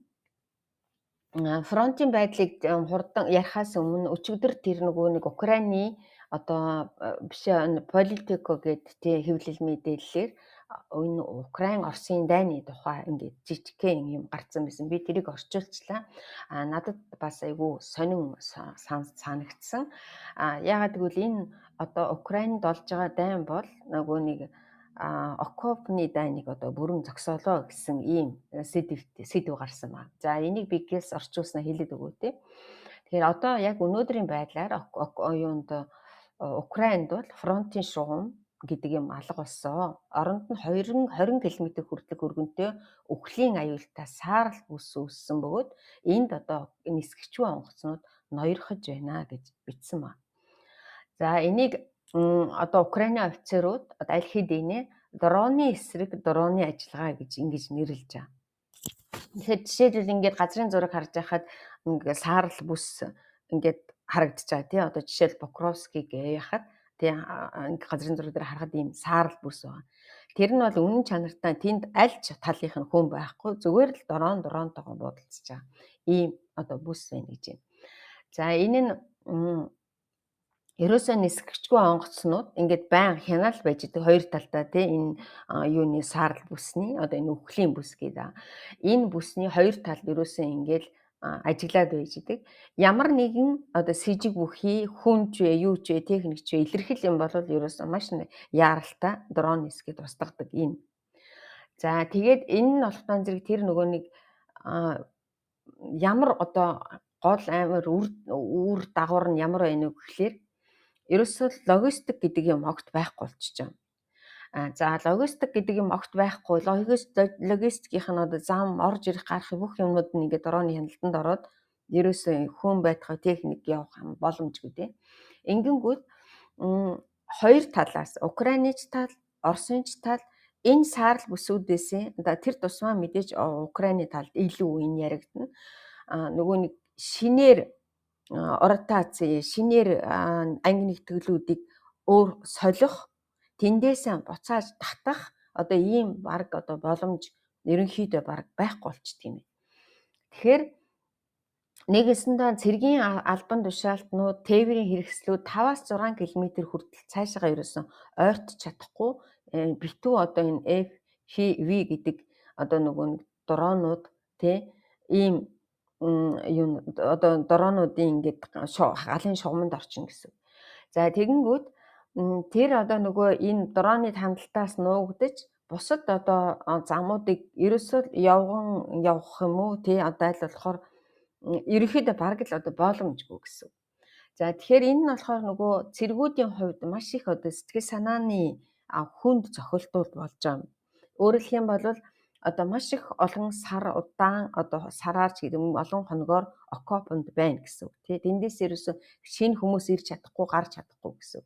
S1: фронтын байдлыг хурдан ярихаас өмнө өчигдөр тэр нөгөө нэг Украины одоо биш политико гэдэг тий хэвлэл мэдээллээр энэ Украин Оросын дайны тухай ингээд жижигхэн юм гарцсан байсан. Би тэрийг орчуулчлаа. Надад бас айгүй сонин санагдсан. Яагаад гэвэл энэ одоо Украинд болж байгаа дайн бол нөгөө нэг окопны дайныг одоо бүрэн зогсоолоо гэсэн ийм сэдв гарсан ба. За энийг би гээс орчуулснаа хэлээд өгөө те. Тэгэхээр одоо яг өнөөдрийн байдлаар юунд Украинд бол фронтын шугам гэдэг юм алга болсон. Оронд нь 20 км хүртэлх өргөнтэй өхлийн аюултай саарл бүс үүссэн бөгөөд энд одоо нисгчгүй онгоцнууд ноёрхож байна гэж бичсэн ба. За энийг одоо Украины офицерууд аль хэдийнэ дроны эсрэг дроны ажиллагаа гэж ингэж нэрлэж байгаа. Тэгэхээр жишээлбэл ингээд газрын зураг харж байхад ингээд саарл бүс ингээд харагдаж байгаа тий. Одоо жишээл Покровскийг яхад тий газрын зураг дээр харахад ийм саарл бүс байна. Тэр нь бол үнэн чанартай тэнд аль ч талынх нь хүн байхгүй зүгээр л дронтойгоо буудалцаж байгаа. Ийм одоо бүс байна гэж байна. За энэ нь ерөөсөө нисгчгүй онгоцнууд ингээд байн хянаал байж идэг хоёр талдаа тий энэ юуны саарл бүсний одоо энэ өхлийн бүс гэдэг. Энэ бүсний хоёр талд ерөөсөө ингээд ажиглаад байж идэг. Ямар нэгэн одоо сэжиг бүхий хүнч вэ, юу ч вэ, техникч вэ илэрхийл юм бол ерөөсөө маш яаралтай дрон нисгээд устгадаг энэ. За тэгээд энэ нь болохтан зэрэг тэр нөгөө нэг ямар одоо гол амар үр дагавар нь ямар байна вэ гэхлээр ерөөсөө логистик гэдэг юм огт байхгүй болчихж байгаа. За логистик гэдэг юм огт байхгүй. Логистикийн одоо зам орж ирэх гарах бүх юмнууд нь ингээд дроны хяналтанд ороод ерөөсөө хүн байтугай техник явах боломжгүй тий. Ингэнгүүт хоёр талаас Украиныч тал, Оросын тал энэ саарл бүсүүдээс тэр тусмаа мэдээж Украины талд илүү энэ яригдана. Нөгөө нэг шинээр оротац шинээр анги нэгтгэлүүдийг өөр солих, тэндээсээ буцааж татах одоо ийм баг одоо боломж ерөнхийдөө баг байхгүй болчихдөг юм. Тэгэхээр нэгэсэндээ цэргийн албан тушаалтнууд, тээврийн хэрэгслүүд 5-6 км хүртэл цаашаа ерөөсөн ойртож чадахгүй битүү одоо энэ FPV гэдэг одоо нөгөө нэг дронууд ийм юм одоо дронуудын ингээд галын шугамд орчин гэсэн. За тэгэнгүүт тэр одоо нөгөө энэ дроны хандлтаас нуугдаж бусад одоо замуудыг ерөөсөө явах юм уу одоо аль болохоор ерөнхийдөө бараг л одоо боломжгүй гэсэн. За тэгэхээр энэ нь болохоор нөгөө цэргүүдийн хувьд маш их одоо сэтгэл санааны хүнд цохилтууд болж байгаа юм. Өөрөөр хэлэх юм бол одоо маш их олон сар удаан одоо сараар ч гэдэг юм олон хоногоор окопонд байна гэсэн үг тий. Тэндээс ерөөсө шинэ хүмүүс ирж чадахгүй гарч чадахгүй гэсэн.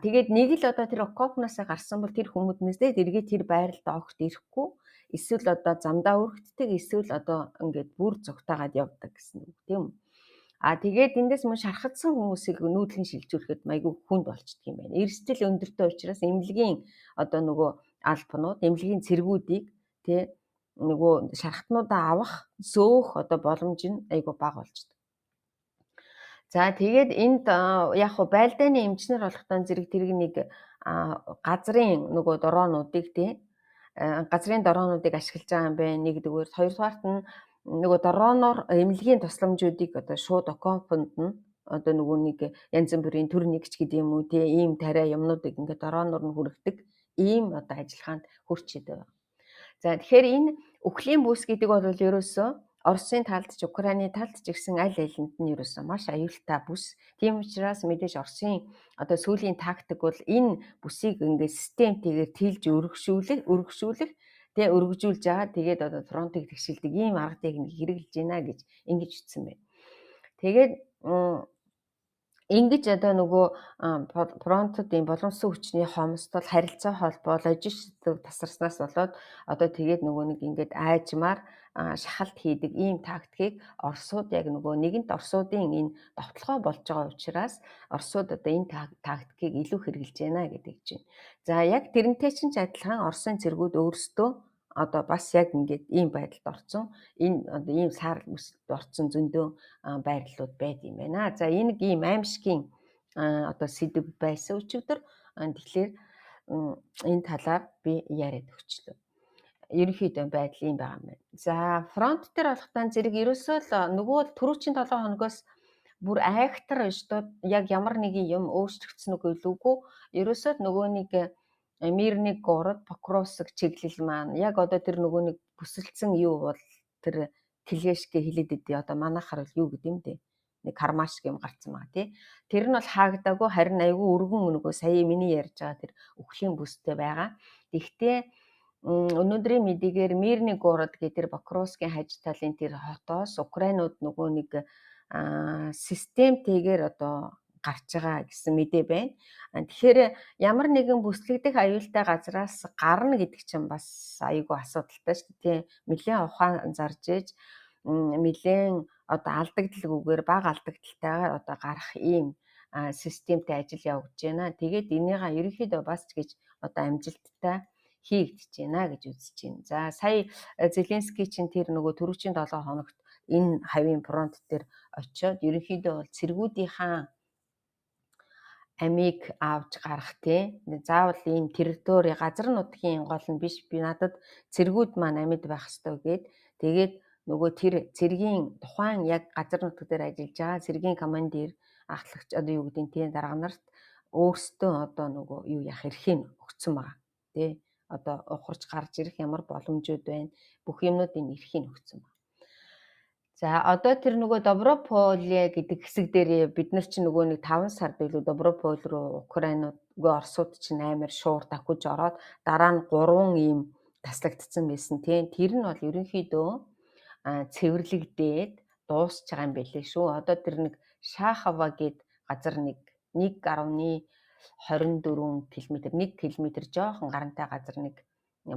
S1: Тэгээд нэг л одоо тэр окопноосаа гарсан бол тэр хүмүүднээсээ эргээд тэр байралд огт ирэхгүй эсвэл одоо замдаа өргөддөг эсвэл одоо ингээд бүр зүгтаагаад явдаг гэсэн үг тийм үү. Тэгээд эндээс мөн шархагдсан хүмүүсийг нүүдлэн шилжүүлэхэд майгүй хүнд болчдөг юм байна. Эрсдэл өндөртэй учраас эмнэлгийн одоо нөгөө албанууд, эмнэлгийн цэргүүдийг нөгөө шархтнуудаа авах зөөх одоо боломж нь айгүй бага болчдөг. За тэгээд энд яг хуу байлдааны эмчнэр болохтой зэрэг тэрэг нэг газрын нөгөө дроонуудыг газрын дроонуудыг ашиглаж байгаа юм байна. Нэгдүгээр, хоёрдугаарт нь нөгөө дрооноор эмнэлгийн тусламжуудыг одоо шууд окопонд нь одоо нөгөө нэг янз бүрийн төр нэгч гэдэг юм уу ийм тариа юмнуудыг ингээд дрооноор нь хүргэдэг ийм одоо ажиллагаанд хүрчээд байна. За тэгэхээр энэ өхлийн бүс гэдэг бол ерөөсөө Оросын талд ч Украины талд ч гэсэн аль алинд нь ерөөсөө маш аюултай бүс. Тийм учраас мэдээж Оросын одоо сүүлийн тактик бол энэ бүсийг ингээд системтэйгээр тэлж өргөжүүлэх өргөжүүлж байгаа. Тэгээд одоо фронтыг тэгшилдэг ийм арга техник хэрэглэж байна гэж ингэж ütсэн байна. Тэгээд ингэж одоо нөгөө фронтуудын боломжтой хүчний хомсдол, харилцаа холбоо, логистик тасарснаас болоод одоо тэгээд нөгөө нэг ингээд айжмаар шахалт хийдэг ийм тактикийг Оросууд яг нөгөө нэгэнт Оросуудын энэ довтлогоо болж байгаа учраас Оросууд одоо энэ тактикийг илүү хэрэглэж байна гэдэг чинь. За яг тэрнтэй чинь адилхан Оросын цэргүүд өөрсдөө одоо бас яг ингээд ийм байдалд орсон. Энэ одоо ийм саарл бүсэлд орсон зөндөө байрлалууд байд юм байна. За энэ нэг ийм аимшигын одоо сэдв байсан өчигдөр. Тэгэхээр энэ талаар би яриад өгчлөө. Ерөнхийдөө байдал ийм байгаа юм байна. За фронт дээр болохтой зэрэг ерөөсөө л нөгөө түрүүчийн 7 хоногоос бүр айхтар биш доо яг ямар нэгэн юм өөрчлөгдсөн үгүй. Ерөөсөө л нөгөө нэг Мирний город Покровск чиглэл маань яг одоо тэр нөгөө нэг бүсэлдсэн юу бол тэр Телешгэ хэлээд идэв. Одоо манайхаар бол юу гэдэг юм бэ? Нэг кармаш гэм гарцсан байгаа тий. Тэр нь бол хаагдаагүй харин айгүй өргөн нөгөө сая миний ярьж байгаа тэр өхлийн бүстэй байгаа. Гэхдээ өнөөдрийн мэдээгээр Мирний город гэдэг тэр Покровскийн хаж талын тэр хотоос Украинууд нөгөө нэг системтэйгээр одоо гарч байгаа гэсэн мэдээ байна. Тэгэхээр ямар нэгэн бүслэгдэх аюултай газраас гарна гэдэг чинь бас айгүй асуудалтай шүү дээ. Нэлээд ухаан зарж ээж нэлээд одоо алдагдaltaгүйгээр бага алдагдaltaгаар одоо гарах ийм системтэй ажил явагдаж байна. Тэгээд энийгээ ерөнхийдөө бас ч гэж одоо амжилттай хийгдэж байна гэж үзэж байна. За сая Зеленский чинь тэр нөгөө түрүүчийн 7 хоногт энэ хавийн фронт дээр очиод ерөнхийдөө бол цэргүүдийнхаа амийг авч гарах заавал ийм территорийн газар нутгийн гол нь биш би надад цэргүүд маань амьд байх ёстой гэд тэгээд нөгөө тэр цэргийн тухайн яг газар нутг дээр ажиллаж байгаа цэргийн командир ахлагч одоо юу гэдэг нь дарга нарт өөрсдөө одоо нөгөө юу яах эрхийг өгсөн байгаа одоо ухарч гарч ирэх ямар боломжууд байна бүх юмнуудын эрхийг өгсөн байна. За одоо тэр нөгөө Доброполе гэдэг хэсэг дээр бид нар чинь нөгөө нэг 5 сард илүү Доброполь руу Украинууд Оросууд чинь амар шуур давхиж ороод дараа нь 3 ийм таслагдсан байсан тийм. Тэр нь бол ерөнхийдөө цэвэрлэгдээд дуусч байгаа юм билээ шүү. Одоо тэр нэг Шахава гэд газар нэг 1.24 км 1 км жоохон гарантай газар нэг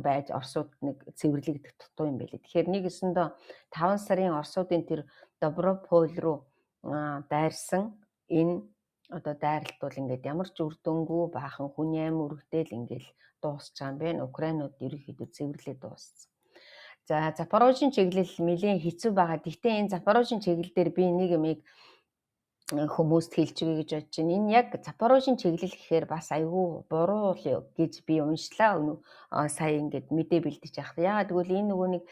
S1: байж Оросууд нэг цэвэрлэгдэх дутуу юм байлээ. Тэгэхээр нэг өсөндөө 5 сарын Оросуудын тэр Доброполь руу дайрсан энэ одоо дайралт бол ингээд ямар ч үр дүнгүй баахан хүний амь үргэтэл ингээд дуусч байгаа юм байна. Украинууд ерөнхийдөө цэвэрлээ дууссан. За Запорожийн чиглэл нэлээд хэцүү байгаа. Гэхдээ энэ Запорожийн чиглэл дээр би нэг юмыг хүмүүст хэлж өгье гэж бодож байна. Энэ яг Запорожийн чиглэл гэхээр бас айгүй буруу гэж би уншлаа. Сая ингээд мэдээ бэлдэж явах. Яагаад гэвэл энэ нөгөө нэг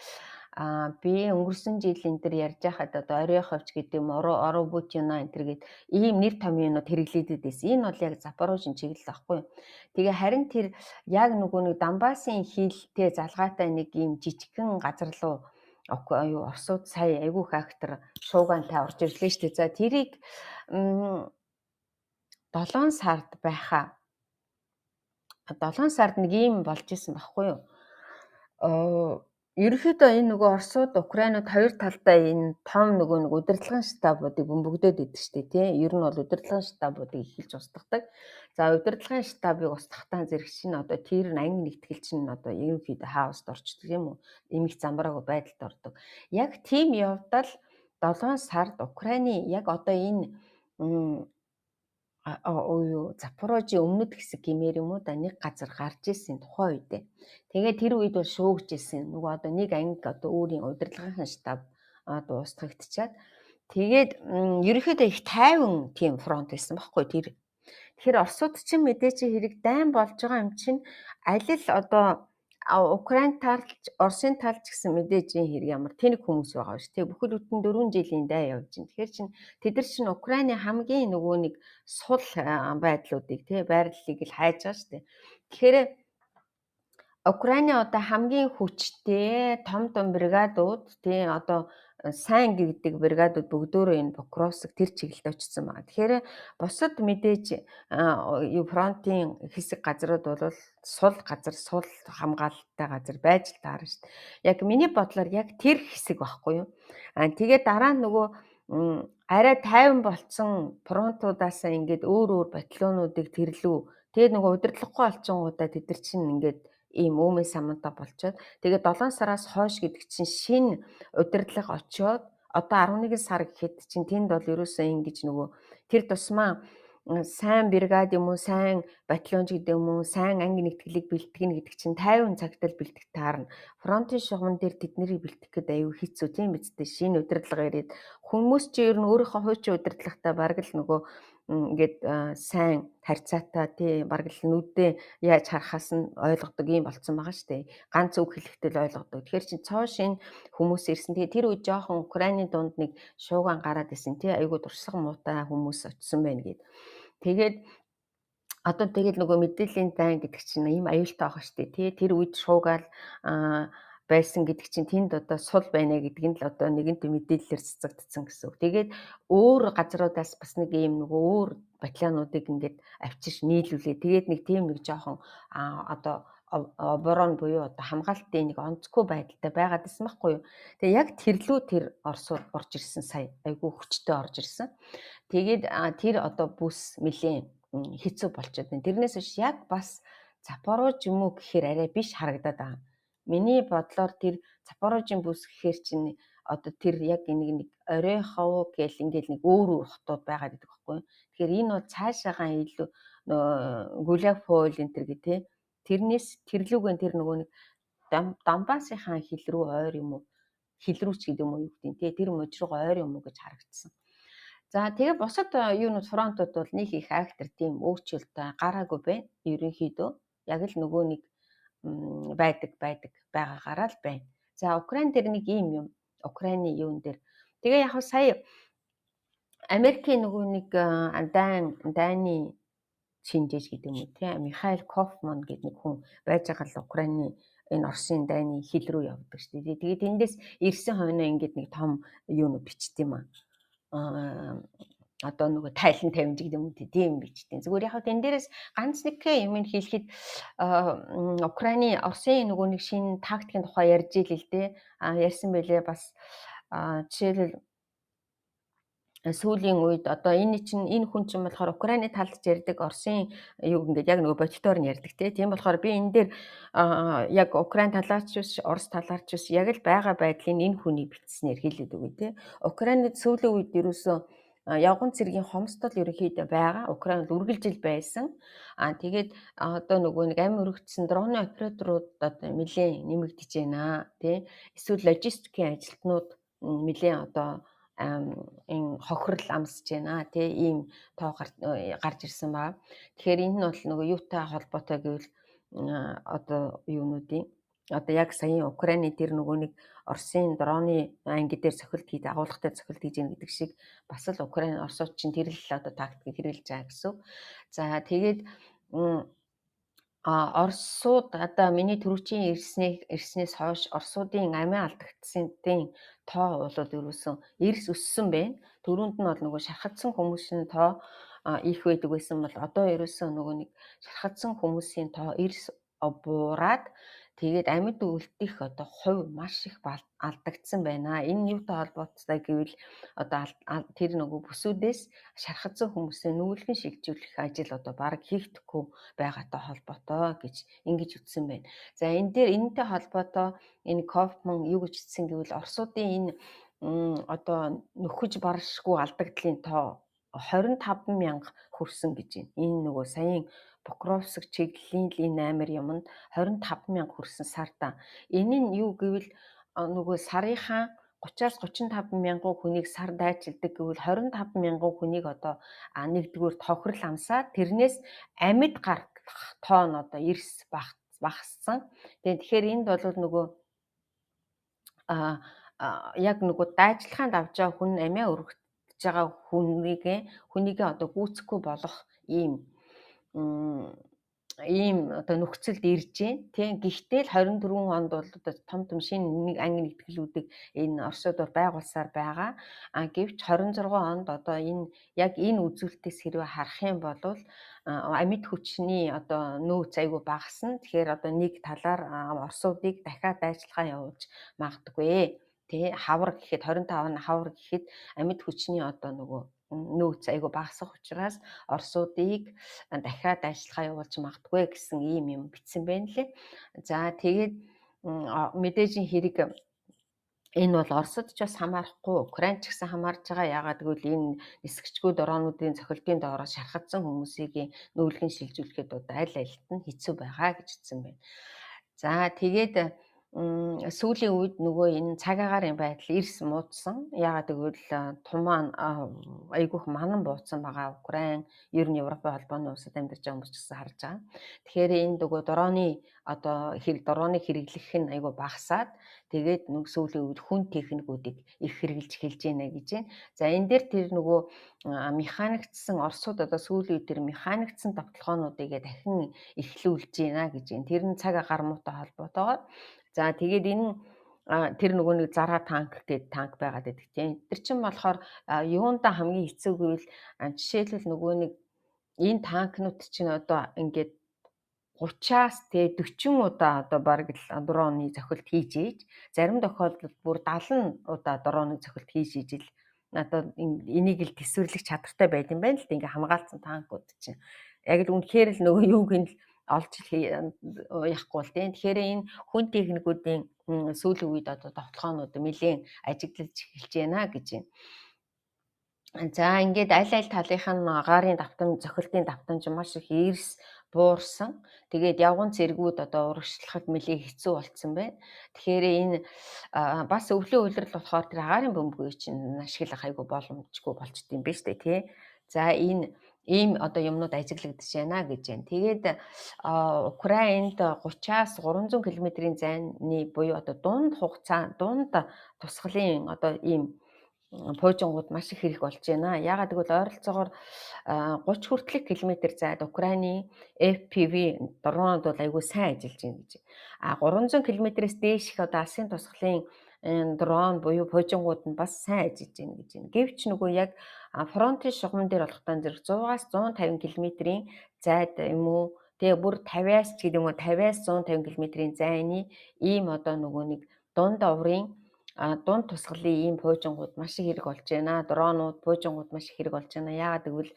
S1: би өнгөрсөн жил энэ төр ярьж байхад одоо Ореховч гэдэг юм Оробутино энэ төр гээд ийм нэр томьёо юмуд хэрэглээдээд байсан. Энэ бол яг Запорожийн чиглэл байхгүй. Тэгээ харин тэр яг нөгөө нэг Донбассын хилтэй залгаатай нэг ийм жижигхэн газар руу Оросууд сая айгүй их актер шуугантай орж ирлээ шүү дээ. За тэрийг 7 сард байхаа 7 сард нэг юм болж исэн байхгүй юу? Ерөнхийдөө энэ нөгөө Оросууд Украинууд хоёр талдаа энэ том нөгөө нэг удирдлагын штабуудыг бөмбөгдөөд идэг штэ тий. Ер нь бол удирдлагын штабуудыг эхэлж устгадаг. За удирдлагын штабыг устгахтаа зэрэг чинь одоо тэр анги нэгтгэл чинь одоо ерөнхийдөө хаост орчдөг юм уу? Эмх замбраагүй байдалд ордог. Яг тийм явдал 7 сард Украины яг одоо энэ Запорожийн өмнөд хэсэг гэмээр юм уу да нэг газар гарч ирсэн тухайн үедээ. Тэгээд тэр үед бол шуугж ирсэн. Нөгөө одоо нэг анги одоо өөрийн удирдлагын штаб дуустгагдчихад тэгээд ерөнхийдөө их тайван тийм фронт байсан байхгүй тэр. Тэгэхээр Оросууд чинь мэдээ чи хэрэг дайн болж байгаа юм чинь аль л одоо Украин талч Оросын талч гэсэн мэдээж хэрэг ямар тэнэг хүмүүс байгаа шүү. Тэг бүхэл бүтэн 4 жилийн дай явж байна. Тэгэхээр чин тэд нар чинь Украины хамгийн нөгөө нэг сул байдлуудыг тий байрлалыг л хайж байгаа шүү. Тэгэхээр Украины одоо хамгийн хүчтэй том бригадууд тий одоо сайн гэдэг бригадууд бүгдөө энэ Покровск тэр чиглэлд очсон байгаа. Тэгэхээр бусад мэдээж фронтын хэсэг газрууд бол сул хамгаалалттай газар байж л таарна шүү дээ. Яг миний бодлоор яг тэр хэсэг байхгүй юу? Тэгээд дараа нь нөгөө арай тайван болцсон фронтуудаасаа ингээд өөр батальонуудыг тэрлүү. Тэгээд нөгөө удирдлаггүй олчингуудаа тэд нар чинь ингээд ийм өөмөө саманта болчоод тэгээд 7 сараас хойш гэдэг чинь шинэ удирдлага очиод одоо 11 сар гэхэд чинь тэнд бол ерөөсөө ингэж нөгөө тэр тусмаа сайн бригад юм уу сайн батальонч гэдэг юм уу сайн анги нэгтгэлийг бэлтгэнэ гэдэг чинь 50 цагтал бэлтгэх таарна. Фронтын шугам дээр тэднийг бэлтгэх гэдэг аюу хэцүү тийм биз дээ. Шинэ удирдлага ирээд хүмүүс чи ер нь өөрийнхөө хуучин удирдлагатай бараг л нөгөө ингээд сайн харьцаатай тий бараг л нүдээ яаж харахаас нь ойлгодог юм болцсон байгаа шүү дээ. Ганц үг хэлэхдээ л ойлгодог. Тэгэхээр чи цоо шин хүмүүс ирсэн. Тэгээ тэр үед жоохон Украины дунд нэг шууган гараад исэн тий айгуу дурсаг муутай хүмүүс очсон байна гэд. Тэгээд одоо тэгэл нөгөө мэдээллийн дайн гэдэг чинь ийм аюултай байгаа шүү дээ тий тэр үед шуугаал байсан гэдэг чинь тэнд одоо сул байна гэдэг нь л одоо нэгэнт мэдээлэлээр цацагдсан гэсэн үг. Тэгээд өөр газруудаас бас нэг ийм нөгөө өөр батальонуудыг ингээд авчирч нийлүүлээ. Тэгээд нэг тийм нэг жоохон одоо оборон буюу одоо хамгаалтын нэг онцгүй байдалтай байгаад байсан байхгүй юу. Тэгээ яг тэрлүү тэр Оросууд орж ирсэн сая айгүй хүчтэй орж ирсэн. Тэгээд тэр одоо бүс нэлээд хэцүү болчиход байна. Тэрнээс биш яг бас Запорож юм уу гэхээр арай биш харагдаад байгаа. Миний бодлоор тэр Запорожийн бүс гэхээр чинь одоо тэр яг нэг Орехов гэл ингээл нэг өөр хотууд байгаад байдаг байхгүй юу. Тэгэхээр энэ бол цаашаагаа илүү Гуляйполь энэ төр гэ тэ тэрнээс тэрлүүгэн тэр нөгөө нэг Донбассынхаа хил рүү ойр юм уу хил рүү ч гэдэг юм уу юу гэдэг тэ тэр мужирга ойр юм уу гэж харагдсан. За тэгээ бусад юунууд фронтууд бол нэг их актер тийм өөрчлөлт гараагүй байна. Ерөнхийдөө яг л нөгөө нэг байдаг байгаагаараа л байна. За Украин дээр нэг ийм юм. Украины юун дээр. Тэгээ яг сая Америкийн нөгөө нэг дайны шинжээч гэдэг юм уу тийм Михаил Кофман гэдэг нэг хүн байж байгаа л Украины энэ Оросын дайны хил рүү явдаг шүү дээ. Тэгээд тэндээс ирсэн хойно ингээд нэг том юунууд бичт юм аа. Одоо нөгөө тайлан тавимж гэдэг юм уу тийм бичтэн. Зүгээр яг энэ дээрээс ганц нэг юм хэлэхэд Украины Оросын нөгөө нэг шинэ тактикийн тухай ярьж ийл л дээ. Ярьсан байлээ бас жишээлбэл сүүлийн үед одоо энэ хүн чинь болохоор Украины талд ярьдаг, Оросын юу ингээд яг нөгөө бодитоор нь ярьдаг тийм болохоор би энэ дээр яг Украин талаач биш, Орос талаарч биш яг л байгаа байдлын энэ хүний бичснээр хэлээд өгье тийм. Украинд сүүлийн үед ерөөсөө явган цэргийн хомсдол ерөнхийдөө байгаа. Украинд үргэлжил байсан. Тэгээд одоо нөгөө нэг амь өргөцсөн дроны операторууд одоо нэлээд нэмэгдэж байна тийм. Эсвэл логистикийн ажилтнууд нэлээд одоо энэ хохирол амсж байна тий ийм тоо гарч ирсэн ба. Тэгэхээр энэ нь бол нөгөө юутай холбоотой гэвэл одоо юунуудын одоо яг саяын Украины тэр нөгөө нэг Оросын дроны анги дээр цохилт хийж агуулгатай цохилт хийж гэнэ гэдэг шиг бас л Украин Оросууд чинь тэр л одоо тактикийг хэрэгжилж байгаа гэсэн. За тэгээд Оросууд одоо миний түрүүчийн ирснээс хойш Оросуудын амиа алдагдсан тоо бол ерөөсөн эрс өссөн байна. Түрүүнд нь бол нөгөө шархагдсан хүмүүсийн тоо их байдаг байсан бол одоо ерөөсөн нөгөө нэг шархагдсан хүмүүсийн тоо эрс буураад тэгээд амьд үлдэх одоо хувь маш их алдагдсан байна. Энэ юутай холбоотой гэвэл одоо тэр нөгөө бүсүүдээс шархагдсан хүмүүсээ нүүлгэн шилжүүлэх ажил одоо баг хийгдэхгүй байгаатай холбоотой гэж ингэж үтсэн байна. За энэ дээр энэтэй холбоотой энэ Кофман юу гэж хэлсэн гэвэл Оросуудын энэ одоо нөхөж баршгүй алдагдлын тоо 25,000 хүрсэн гэж байна. Энэ нөгөө саяын Покровск чиглэлийн энэ амир юмд 25,000 хүрсэн сарда. Энэ нь юу гэвэл нөгөө сарынхаа 30-35,000 хүнийг сар дайчилдаг гэвэл 25,000 хүнийг одоо нэгдүгээр тохирол амсаад тэрнээс амьд гарах тоо нь одоо эрс багассан. Тэгэхээр энд бол нөгөө яг нөгөө дайчилгаанд авч байгаа хүн амиа өргөж байгаа хүнийг одоо гүйцэхгүй болох ийм одоо нөхцөлд ирж байна. Тийм гэхдээ л 24 онд бол одоо том шинэ нэг анги нэгтгэлүүдийг энэ Оросууд байгуулсаар байгаа. Гэвч 26 онд одоо энэ үзүүлэлтээс хэрвээ харах юм бол амьд хүчний одоо нөөц айгүй багасна. Тэгэхээр одоо нэг талаар Оросуудыг дахиад дайчилгаа явуулж магадгүй. Тэ хавар гэхэд 25 хавар гэхэд амьд хүчний одоо нөгөө нөөц айгүй багасах учраас Оросуудыг дахиад ажиллагаа явуулж магадгүй гэсэн ийм юм бичсэн байна лээ. За тэгээд мэдээж хэрэг энэ бол Оросд ч бас хамаарахгүй, Украин ч гэсэн хамаарж байгаа. Яагаад гэвэл энэ нисгчгүй дроонуудын цохилтын доороос шархагдсан хүмүүсийг нүүлгэн шилжүүлэхэд аль альт нь хэцүү байгаа гэж хэлсэн байна. За тэгээд сүүлийн үед нөгөө энэ цаг агаарын байдал эрс муудсан. Яагаад гэвэл тумаан айгүйх манан бууцсан байгаа. Украин ер нь Европын холбооны улсад амьдарч байгаа хүмүүс ч гэсэн харж байгаа. Тэгэхээр энэ нөгөө дроны хэрэглэх нь айгүй багасаад тэгээд нэг сүүлийн үед хүн техникүүдийг их хэрэгжилж хэлж байна гэж байна. За энэ дээр тэр нөгөө механикцсан Оросууд одоо сүүлийн үед тэр механикцсан тогтолгоонуудыг дахин эхлүүлж байна гэж байна. Тэр нь цаг агаар муутай холбоотойгоор. За тэгээд энэ тэр нөгөө нэг зараа танк гэдэг танк байгаад байдаг тийм. Тэр чинь болохоор юундаа хамгийн хэцүү гэвэл жишээлбэл нөгөө нэг энэ танкнууд чинь одоо ингээд 30-аас 40 удаа одоо бараг л дроны цохилт хийж ийж, зарим тохиолдолд бүр 70 удаа дроны цохилт хийж ийж л одоо энийг л төсвөрлөх чадвартай байд юм байна л да. Ингээ хамгаалцсан танкууд чинь. Яг л үнэхээр л нөгөө юуг нь олж яахгүй л тийм. Тэгэхээр энэ хүн техникүүдийн сүүлийн үед одоо тогтолгоонууд нэлээд ажиглаж эхэлж байна гэж байна. За ингээд аль талынх нь агаарын давтамж, цохилтын давтамж маш их эрс буурсан. Тэгээд явган цэргүүд одоо урагшлахад нэлээд хэцүү болцсон байна. Тэгэхээр энэ бас өвлийн улирал болохоор тэр агаарын бөмбөгийг чинь ашиглах айгүй боломжгүй болчт юм биш үү тий. За энэ ийм одоо юмнууд ажиглагдаж байна гэж байна. Тэгээд Украинд 30-аас 300 км-ийн зайны буюу одоо дунд тусгалын одоо ийм пуужингууд маш их хэрэг болж байна. Яагаад гэвэл ойролцоогоор 30 хүртэлх километр зайд Украины FPV дронууд бол айгүй сайн ажиллаж байна гэж. 300 км-ээс дээш их одоо алсын тусгалын дрон буюу пуужингууд нь бас сайн ажиллаж байна гэж байна. Гэвч нөгөө яг фронтын шугам дээр болохтой зэрэг 100-аас 150 км-ийн зайд юм уу тэгээ бүр 50-аас ч гэдэг юм уу 50-аас 150 км-ийн зайны ийм одоо нөгөө нэг дунд оврын дунд тусгалын ийм пуужингууд маш их хэрэг болж байна. Дронууд, пуужингууд маш их хэрэг болж байна. Яагаад гэвэл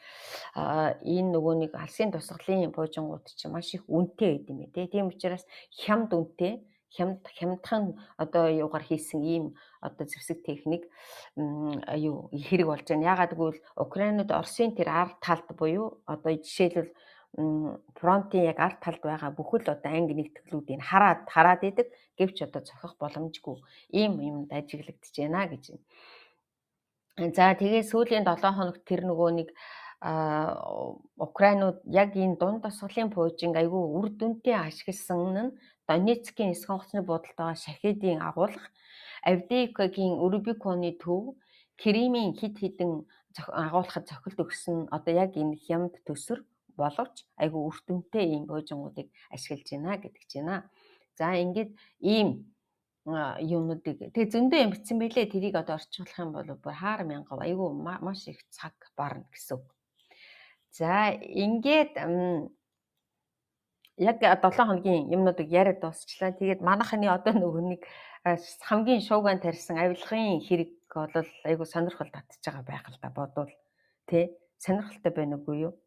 S1: энэ нөгөө нэг алсын тусгалын пуужингууд чинь маш их үнэтэй байд юм бэ те. Тийм учраас хямд үнэтэй, хямдхан одоо юугаар хийсэн ийм одоо зэвсэг техник хэрэг болж байна. Яагаад гэвэл Украинууд Оросын тэр ард талд буюу одоо жишээлбэл фронтын яг ард талд байгаа бүхэл одоо анги нэгтгэлүүдийг хараад идэг, гэвч одоо зохих боломжгүй ийм юмд ажиглагдаж байна гэж. За тэгээ сүүлийн 7 хоногт тэр нөгөө нэг Украинууд яг энэ дунд тусгалын пуужинг айгүй үр дүнтэй ашигласан нь Донецкийн эс онгоцны буудалд байгаа шахидын агуулга, Авдеевкагийн Рубиконы төв, Кремийн хид хідэн агуулгад цохилт өгсөн одоо яг энэ хямд төсөр боловч айгүй үр дүнтэй ийм пуужингуудыг ашиглаж байна гэдэг ч байна. За ингээд ийм юмнуудыг тэгээ зөндөө юм бичсэн байлээ. Тэрийг одоо орчуулах юм бол бүр хаар мянган айгүй маш их цаг барна гэсэн үг. За ингээд яг 7 хоногийн юмнуудыг яриад дуусчлаа. Тэгээд манайхны одоо нөгөө нэг хамгийн шууган тарьсан авилгын хэрэг бол айгүй сонирхол татж байгаа байх л да бодвол тий сонирхолтой байна уугүй юу?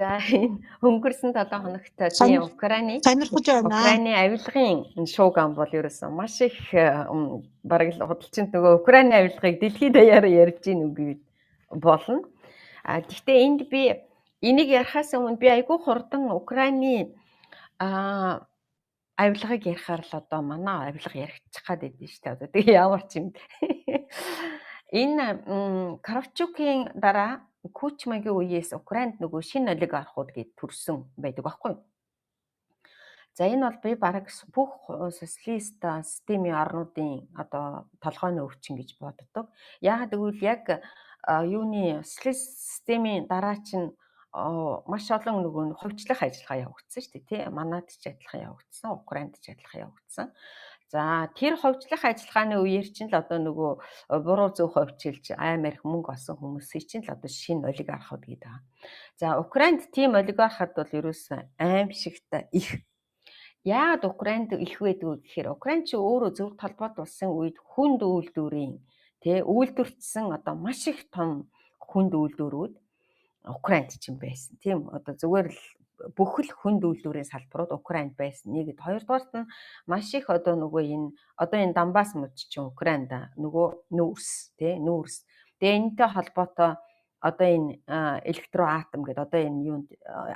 S1: За энэ өнгөрсөн 7 хоногт тийм Украины авилгын шууган бол ерөөсөн маш их бараг л худалчинд нөгөө Украины авилгыг дэлхийд даяараа ярьж ийн үгүй болно. Гэхдээ энд би энийг ярихаас өмнө би айгүй хурдан Украины авилгыг ярихаар л одоо манай авилга яригдчих гад байдсан шүү дээ. Одоо тэгээ ямар ч юм. Энэ Кравчукийн дараа Кучмагийн үеэс Украинд нөгөө шинэ олигархууд гээд төрсөн байдаг байхгүй юу? За энэ бол би бараг бүх социалист системийн орнуудын одоо толгойн өвчин гэж боддог. Яагаад гэвэл яг юуны социалист системийн дараа чинь маш олон нөгөө хувьчлах ажиллагаа явагдсан шүү дээ тий. Манайд ч адилхан явагдсан, Украинд ч адилхан явагдсан. За тэр хувьчлах ажиллагааны үеэр чинь л одоо нөгөө буруу зөв хувьчилж амар их мөнгө олсон хүмүүсийн чинь л одоо шинэ олигархууд гэдэг байгаа. За Украинд тийм олигархад бол ерөөсөн аимшигтай их. Яагаад Украинд их байдгүй гэхээр Украин чи өөрөө зөв толгойд болсон үед хүнд үйлдвэрийн тий үйлдвэрчсэн одоо маш их том хүнд үйлдвэрүүд Украинд чинь байсан. Тийм одоо зүгээр л бүхэл хүнд үйлдвэрийн салбарууд Украинд байсан. Нэгэд хоёрдугаарт нь маш их одоо нөгөө энэ Донбасс муж чинь Украинд нөгөө нүүрс тий нүүрс. Тэгээ энэтэй холбоотой одоо энэ электроатом гэдэг одоо энэ юунд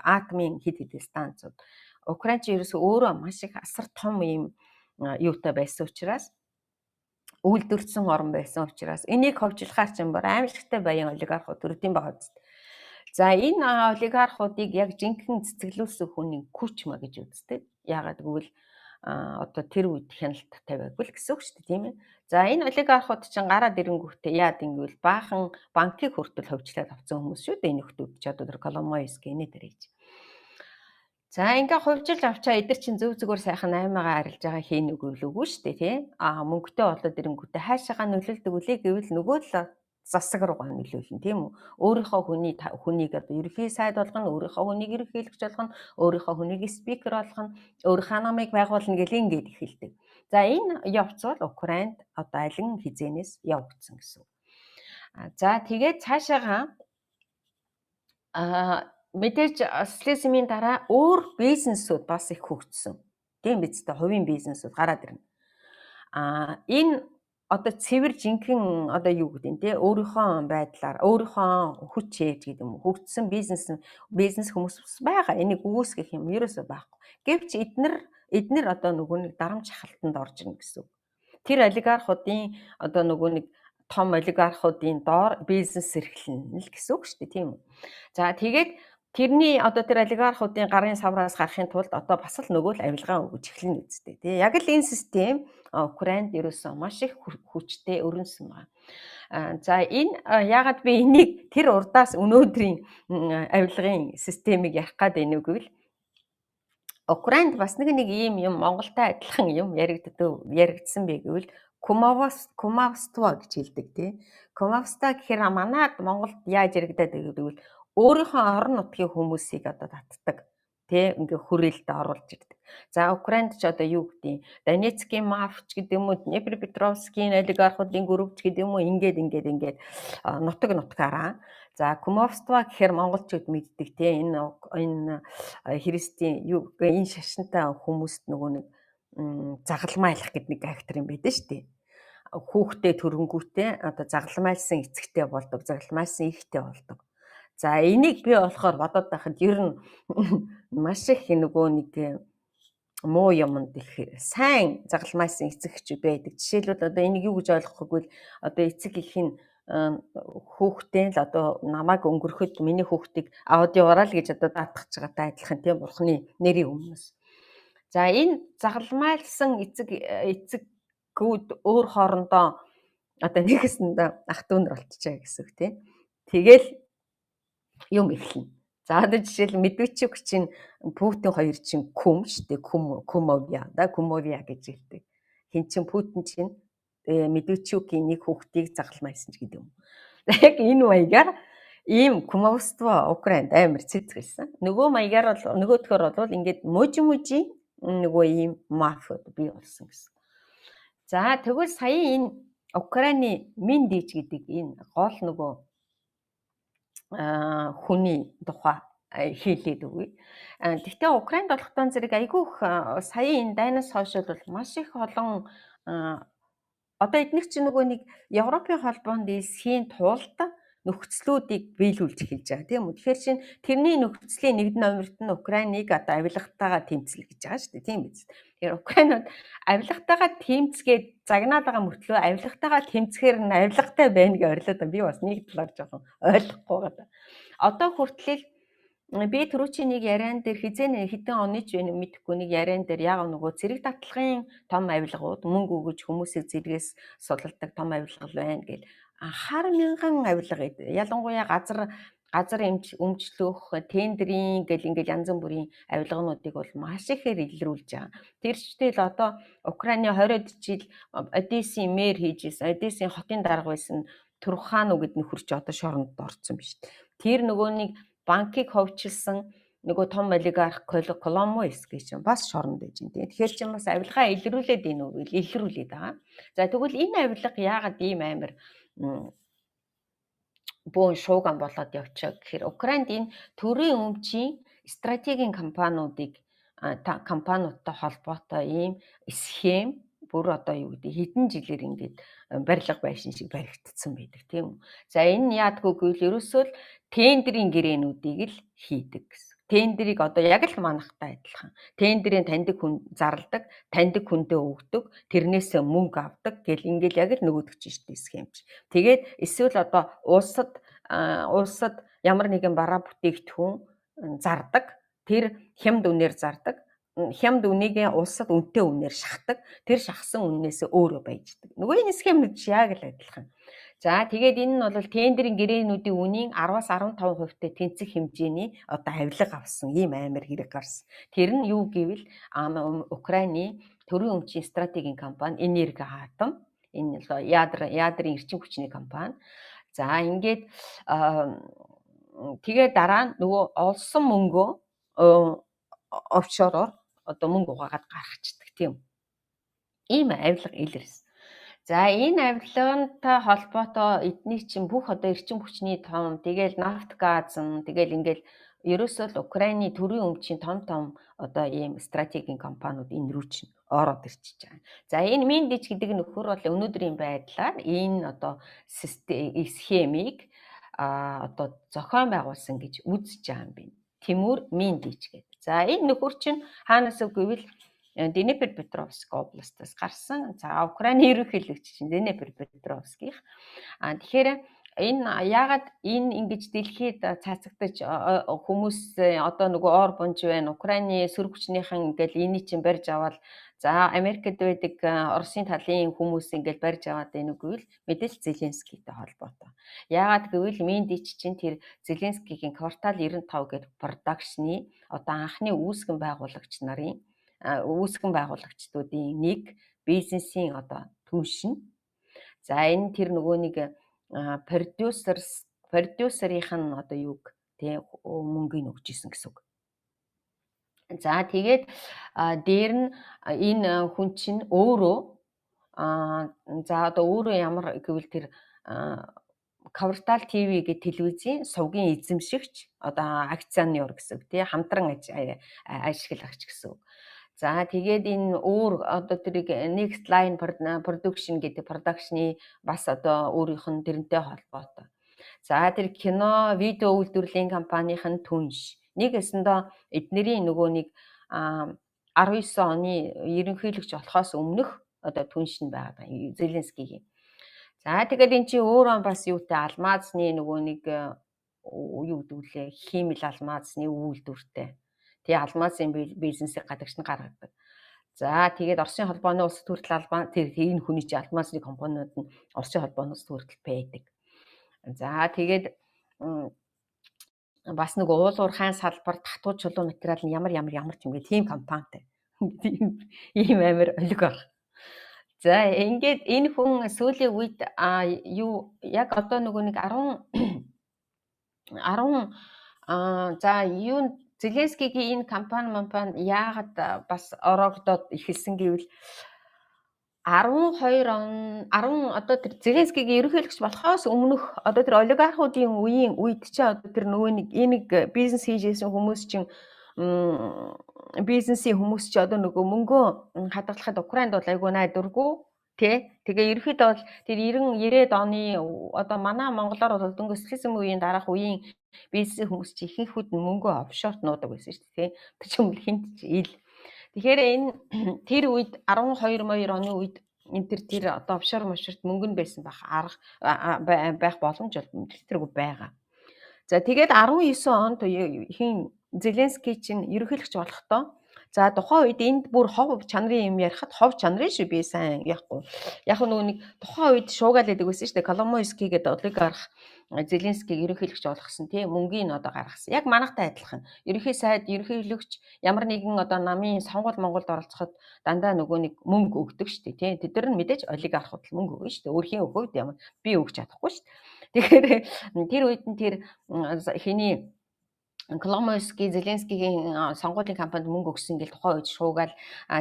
S1: атомын хэд хэдэн станцууд Украин чи ерөөсөө өөрөө маш их асар том юм юутай байсан учраас үйлдвэрчсэн орн байсан учраас энийг ховжлохаар чинь бүр аимшигтай баян олигархууд төрөдийн байгаа үст. За энэ олигархуудыг яг жинхэнэ цэцгэлүүлсэн хүний Кучма гэж үздэг. Яагаад гэвэл одоо тэр үед хяналт тавиагүй л гэсэн үг шүү дээ тийм ээ. За энэ олигархууд чинь гараад ирэнгүүтээ яад ингэвэл баахан банкыг хүртэл ховжлаад авсан хүмүүс шүү дээ энэ нөхдүүд ч одоо тэр Коломойск энэ дээр хийж. За ингээ хувьчилж авчаа эдэр чинь зөв зүгээр сайхан 8-аагаа арилж байгаа хийн үгүй шүү дээ тий. Мөнгөтэй болоод ирэнгүүтээ хаашаага нөлөөлдөг үлээ гэвэл нөгөө л засаг руугаа нөлөөлнө тийм үү. Өөрийнхөө хүнийг одоо ерөнхий сайд болгоно, өөрийнхөө хүнийг ерөнхийлөгч болгоно, өөрийнхөө хүнийг спикер болгоно, өөрийнхөө намыг байгуулна гэл ингээд эхэлдэг. За энэ явц бол Украинд одоо алин хизээнээс явагдсан гэсэн. За тэгээд цаашаага мэдээж социализмын дараа өөр бизнесүүд бас их хөгжсөн. Тийм биз дээ, хувийн бизнесүүд гараад ирнэ. Энэ одоо цэвэр жинхэнэ одоо юу гэдэг нь те өөрийнхөө байдлаар өөрийнхөө хүч хийж гэдэг юм уу хөгжсөн бизнес хүмүүс байгаа. Энийг үүсгэх юм ерөөсөө байхгүй. Гэвч эднэр одоо нөгөө нэг дарамт шахалтанд орж ирнэ гэсэн үг. Тэр олигархуудын одоо нөгөө нэг том олигархуудын доор бизнес эрхлэнэ л гэсэн үг шүү дээ, тийм үү. За тэгээд тэрний одоо тэр олигархуудын гарын савраас гарахын тулд одоо бас л нөгөө л авилгаа өгж эхлэнэ үстэй тий. Яг л энэ систем Украинд ерөөсөн маш их хүчтэй өрнөсөн байна. За энэ яагаад би энийг тэр урдаас өнөөдрийн авилгын системийг ярих гээд байна вэ гэвэл Украинд бас нэг ийм юм Монголтай адилхан юм яригдсан бэ гэвэл кумавство гэж хэлдэг тий. Кумавста гэхээр манайд Монголд яаж яригдаад байв гэвэл өөрийнхөө орон нутгийн хүмүүсийг одоо татдаг. Тэ ингээ хүрээлтэд оруулж ирдэг. За Украинд ч одоо юу гэдэг Донецкийн мафч гэдэг юм уу, Днепропетровскийн олигархуудын группч гэдэг юм уу, ингээд нутагаараа. За кумовство гэхээр монголчууд мэддэг те энэ христийн юу энэ шашинтай хүмүүст нөгөө нэг загалмайлах гэдэг нэг актер юм байдаг шүү дээ. Хүүхдээ төрөнгүүтээ одоо загалмайлсан эцэгтэй болдог, загалмайлсан ихтэй болдог. За энийг би болохоор бодоод байхад ер нь маш их нөгөө нэг муу юмд их сайн загалмайсан эцэг эхчүүд байдаг. Жишээлбэл одоо энийг юу гэж ойлгохгүйг л одоо эцэг их нь хүүхдээ л одоо намайг өнгөрөхөд миний хүүхдийг аваад яваарай л гэж одоо даатгах байгаатай адилхан тийм бурхны нэрийн өмнөөс. За энэ загалмайлсан эцэгүүд өөр хоорондоо одоо нэгэсэндээ ах дүү нар болчихжээ гэсэн үг тийм. Тэгэл юм эхэлнэ. За одоо жишээл Медведчук чинь Путин хоёр чинь кум штэ кумовья гэж хэлдэг. Хин чин Путин чинь Медведчукийн нэг хүүхдийг загалмайлсан ч гэдэг юм. Яг энэ маягаар ийм кумовство Украинд амар цэцгэлсэн. Нөгөө маягаар бол нөгөөдхөр бол ингээд мужи нөгөө ийм мафиуд бий болсон гэсэн. За тэгвэл сая энэ Украины Миндич гэдэг энэ гол нөгөө хүний тухай хийлээд өгье. Гэхдээ Украинд болохтой зэрэг айгүйх сая энэ дайнаас хойш бол маш их олон одоо эдгээр чинь нөгөө нэг Европын холбоонд эсхийн тулд нөхцлүүдийг биелүүлж эхэлж байгаа тийм үү. Тэгэхээр чинь тэрний нөхцөлийн нэгд номерт нь Украиныг одоо авилгатайгаа тэмцэл гэж байгаа шүү дээ. Тийм биз. Тэгэхээр Украинууд авилгатайгаа тэмцгээд загнаад байгаа мөртлөө авилгатайгаа тэмцэхээр нь авилгатай байна гэж орилоод би бас нэг талаар жоохон ойлгохгүй байгаа. Одоо хүртэл би түрүүчийн нэг яриан дээр хэдэн оны ч вэ мэдэхгүй нэг яриан дээр яг нөгөө зэрэг татлагын том авилгууд мөнгө өгөж хүмүүсийг зэрэгээс сулладаг том авилга байна гэл хар мянган авилга ялангуяа газар өмчлөх тендерийн гэл ингээл янз бүрийн авилгануудыг бол маш ихээр илрүүлж байгаа. Тэр чигтэл одоо Украины 20-д жил Одессын мэр хийжсэн, Одессын хотын дарга байсан Турхану гэд нөхөрч одоо шоронд орсон биз дээ. Тэр нөгөө нэг банкыг ховчилсан нөгөө том олигарх Коломойский чинь бас шоронд байж байна. Тэгэхээр чинь бас авилгаа илрүүлээд илрүүлээд байгаа. За тэгвэл энэ авилга яагаад ийм амар бөөн шууган болоод явчаа гэхээр Украинд энэ төрийн өмчийн стратегийн компаниудтай холбоотой ийм схем бүр одоо юу гэдэг хэдэн жилээр ингээд барилга байшин шиг баригдсан байдаг тийм үү. За энэ яадгүй гэвэл ерөөсөө л тендерийн гэрээнүүдийг л хийдэг гэсэн. Тендерийг одоо яг л манахтай адилхан. Тендерийн таньдаг хүн зарладаг, таньдаг хүндээ өгдөг, тэрнээсээ мөнгө авдаг гэл ингээл яг л нөгөөдөг чинь шүү дээ схемч. Тэгээд эсвэл одоо улсад ямар нэгэн бараа бүтээгдэхүүн зардаг, тэр хямд үнээр зардаг. Хямд үнийгээ улсад үнэтэй үнээр шахдаг. Тэр шахсан үннээс өөрөө баяждаг. Нөгөө энэ схемүүд яг л адилхан. За тэгээд энэ нь бол тендерийн гэрээнүүдийн үнийн 10-аас 15%-тэй тэнцэх хэмжээний одоо авилга авсан ийм амар хэрэг гарсан. Тэр нь юу гэвэл Украины төрийн өмчийн стратегийн компани Энергоатом, энэ яадрын эрчим хүчний компани. За ингээд тэгээд дараа нь нөгөө олсон мөнгөө офшороор одоо мөнгө угаагаад гаргацдаг тийм. Ийм авилга илэрсэн. За энэ авилгаантай холбоотой эдний чинь бүх одоо эрчим хүчний том тэгэл нафт газ тэгэл ингээл ерөөсөө л Украины төрийн өмчийн том одоо ийм стратегийн компаниуд энэ рүү чинь ороод ирчихэж байгаа. За энэ Миндич гэдэг нөхөр бол өнөөдрийн байдлаар энэ одоо схемийг одоо зохион байгуулсан гэж үзэж байгаа юм байна. Тимур Миндич гэдэг. За энэ нөхөр чинь хаанаас гэвэл Днепропетровск областаас гарсан. За Украины ерөнхийлөгч чинь Днепропетровских. Тэгэхээр энэ ягаад энэ ингэж дэлхийд цацагдаж хүмүүс одоо нөгөө ор бунж байна. Украины сөрөг хүчнийхэн ингээл энийг чинь барьж аваад за Америкт байдаг Оросын талын хүмүүс ингээл барьж аваад байна үгүй л мэдээж Зеленскийтэй холбоотой. Ягаад гэвэл Миндич чинь тэр Зеленскийгийн квартал 95 гэдэг продакшны одоо анхны үүсгэн байгуулагчдуудын нэг бизнесийн одоо түншин. За энэ тэр нөгөө нэг продюсерийнх нь одоо юг тий мөнгөний өгч исэн гэсэн үг. За тэгээд дээр нь энэ хүн чинь өөрөө за одоо өөрөө ямар гэвэл тэр Квартал ТV гэх телевизийн сувгийн эзэмшигч одоо акционер гэсэн үг тий хамтран ашиглагч гэсэн үг. За тэгээд энэ өөр одоо тэрийг Next Line Production гэдэг продакшны бас одоо өөрийнх нь тэрнтэй холбоотой. За тэр кино, видео үйлдвэрлэлийн компанийн түнш. Нэг эсэндээ эднэрийн нөгөө нэг 19 оны ерөнхийлөгч болохоос өмнөх одоо түнш нь байгаа Зеленскигийн. За тэгээд эн чинь өөрөө бас юутай алмазны нөгөө нэг юу гэдэг лээ химэл алмазны үйлдвэртэй. Тэгээ алмазын бизнесийг гадагш нь гаргадаг. За тэгээд Оросын холбооны улс төрөл албан тэр энэ хүний чинь алмазны компаниуд нь Оросын холбооноос төрөл байдаг. За тэгээд бас нэг уул уурхайн салбар татвар чулуу материал нь ямар чимгээ тийм компанитай. Ийм амар олигарх. За ингээд энэ хүн сүүлийн үед юу яг одоо нөгөө нэг 10 за юу Зеленскигийн энэ компани яагаад бас ороогдоод эхэлсэн гэвэл 12 одоо тэр Зеленскигийн ерөнхийлөгч болохоос өмнөх одоо тэр олигархуудын үед чи одоо тэр нөгөө нэг энийг бизнес хийжсэн хүмүүс чинь бизнесийн хүмүүс чи одоо нөгөө мөнгөө хадгалахад Украинд бол айгүй найдваргүй тий. Тэгээ ерөөхдөө бол тэр 90-90-ад оны одоо манай монголоор бол дөнгөсөлсөн үеийн дараах үеийн бизнесийн хүмүүс чи ихэнхүүд нь мөнгөө офшорт нуудаг байсан шүү дээ тий. Тэр чинь хинт ил. Тэгэхээр энэ тэр үед 12 оны үед энэ тэр одоо офшор мошорт мөнгө нь байсан байх боломж бол тэргүй байгаа. За тэгээд 19 онд хин Зеленский чинь ерөнхийлөгч болохдоо за тухайн үед энд бүр хов чанарын юм ярихад хов чанарын шүү би сайн яахгүй. Яг нөгөө нэг тухайн үед шуугаал байдаг байсан шүү дээ. Коломойский гэдэг олигарх Зеленскийг ерөнхийлөгч болгосон тийм мөнгөний одоо гаргасан. Яг манайхтай адилхан. Ерөнхий сайд ерөнхийлөгч ямар нэгэн одоо намын сонгуул Монголд оролцоход дандаа нөгөө нэг мөнгө өгдөг шүү дээ тийм. Тэд нар нь мэдээж олигархууд л мөнгө өгнө шүү дээ. Өөрхийн өгөхөд ямар би өгч чадахгүй шүү дээ. Тэгэхээр тэр үед нь тэр хэний Коломойский Зеленскигийн сонгуулийн кампанид мөнгө өгсөн гэл тухайн үед шуугаал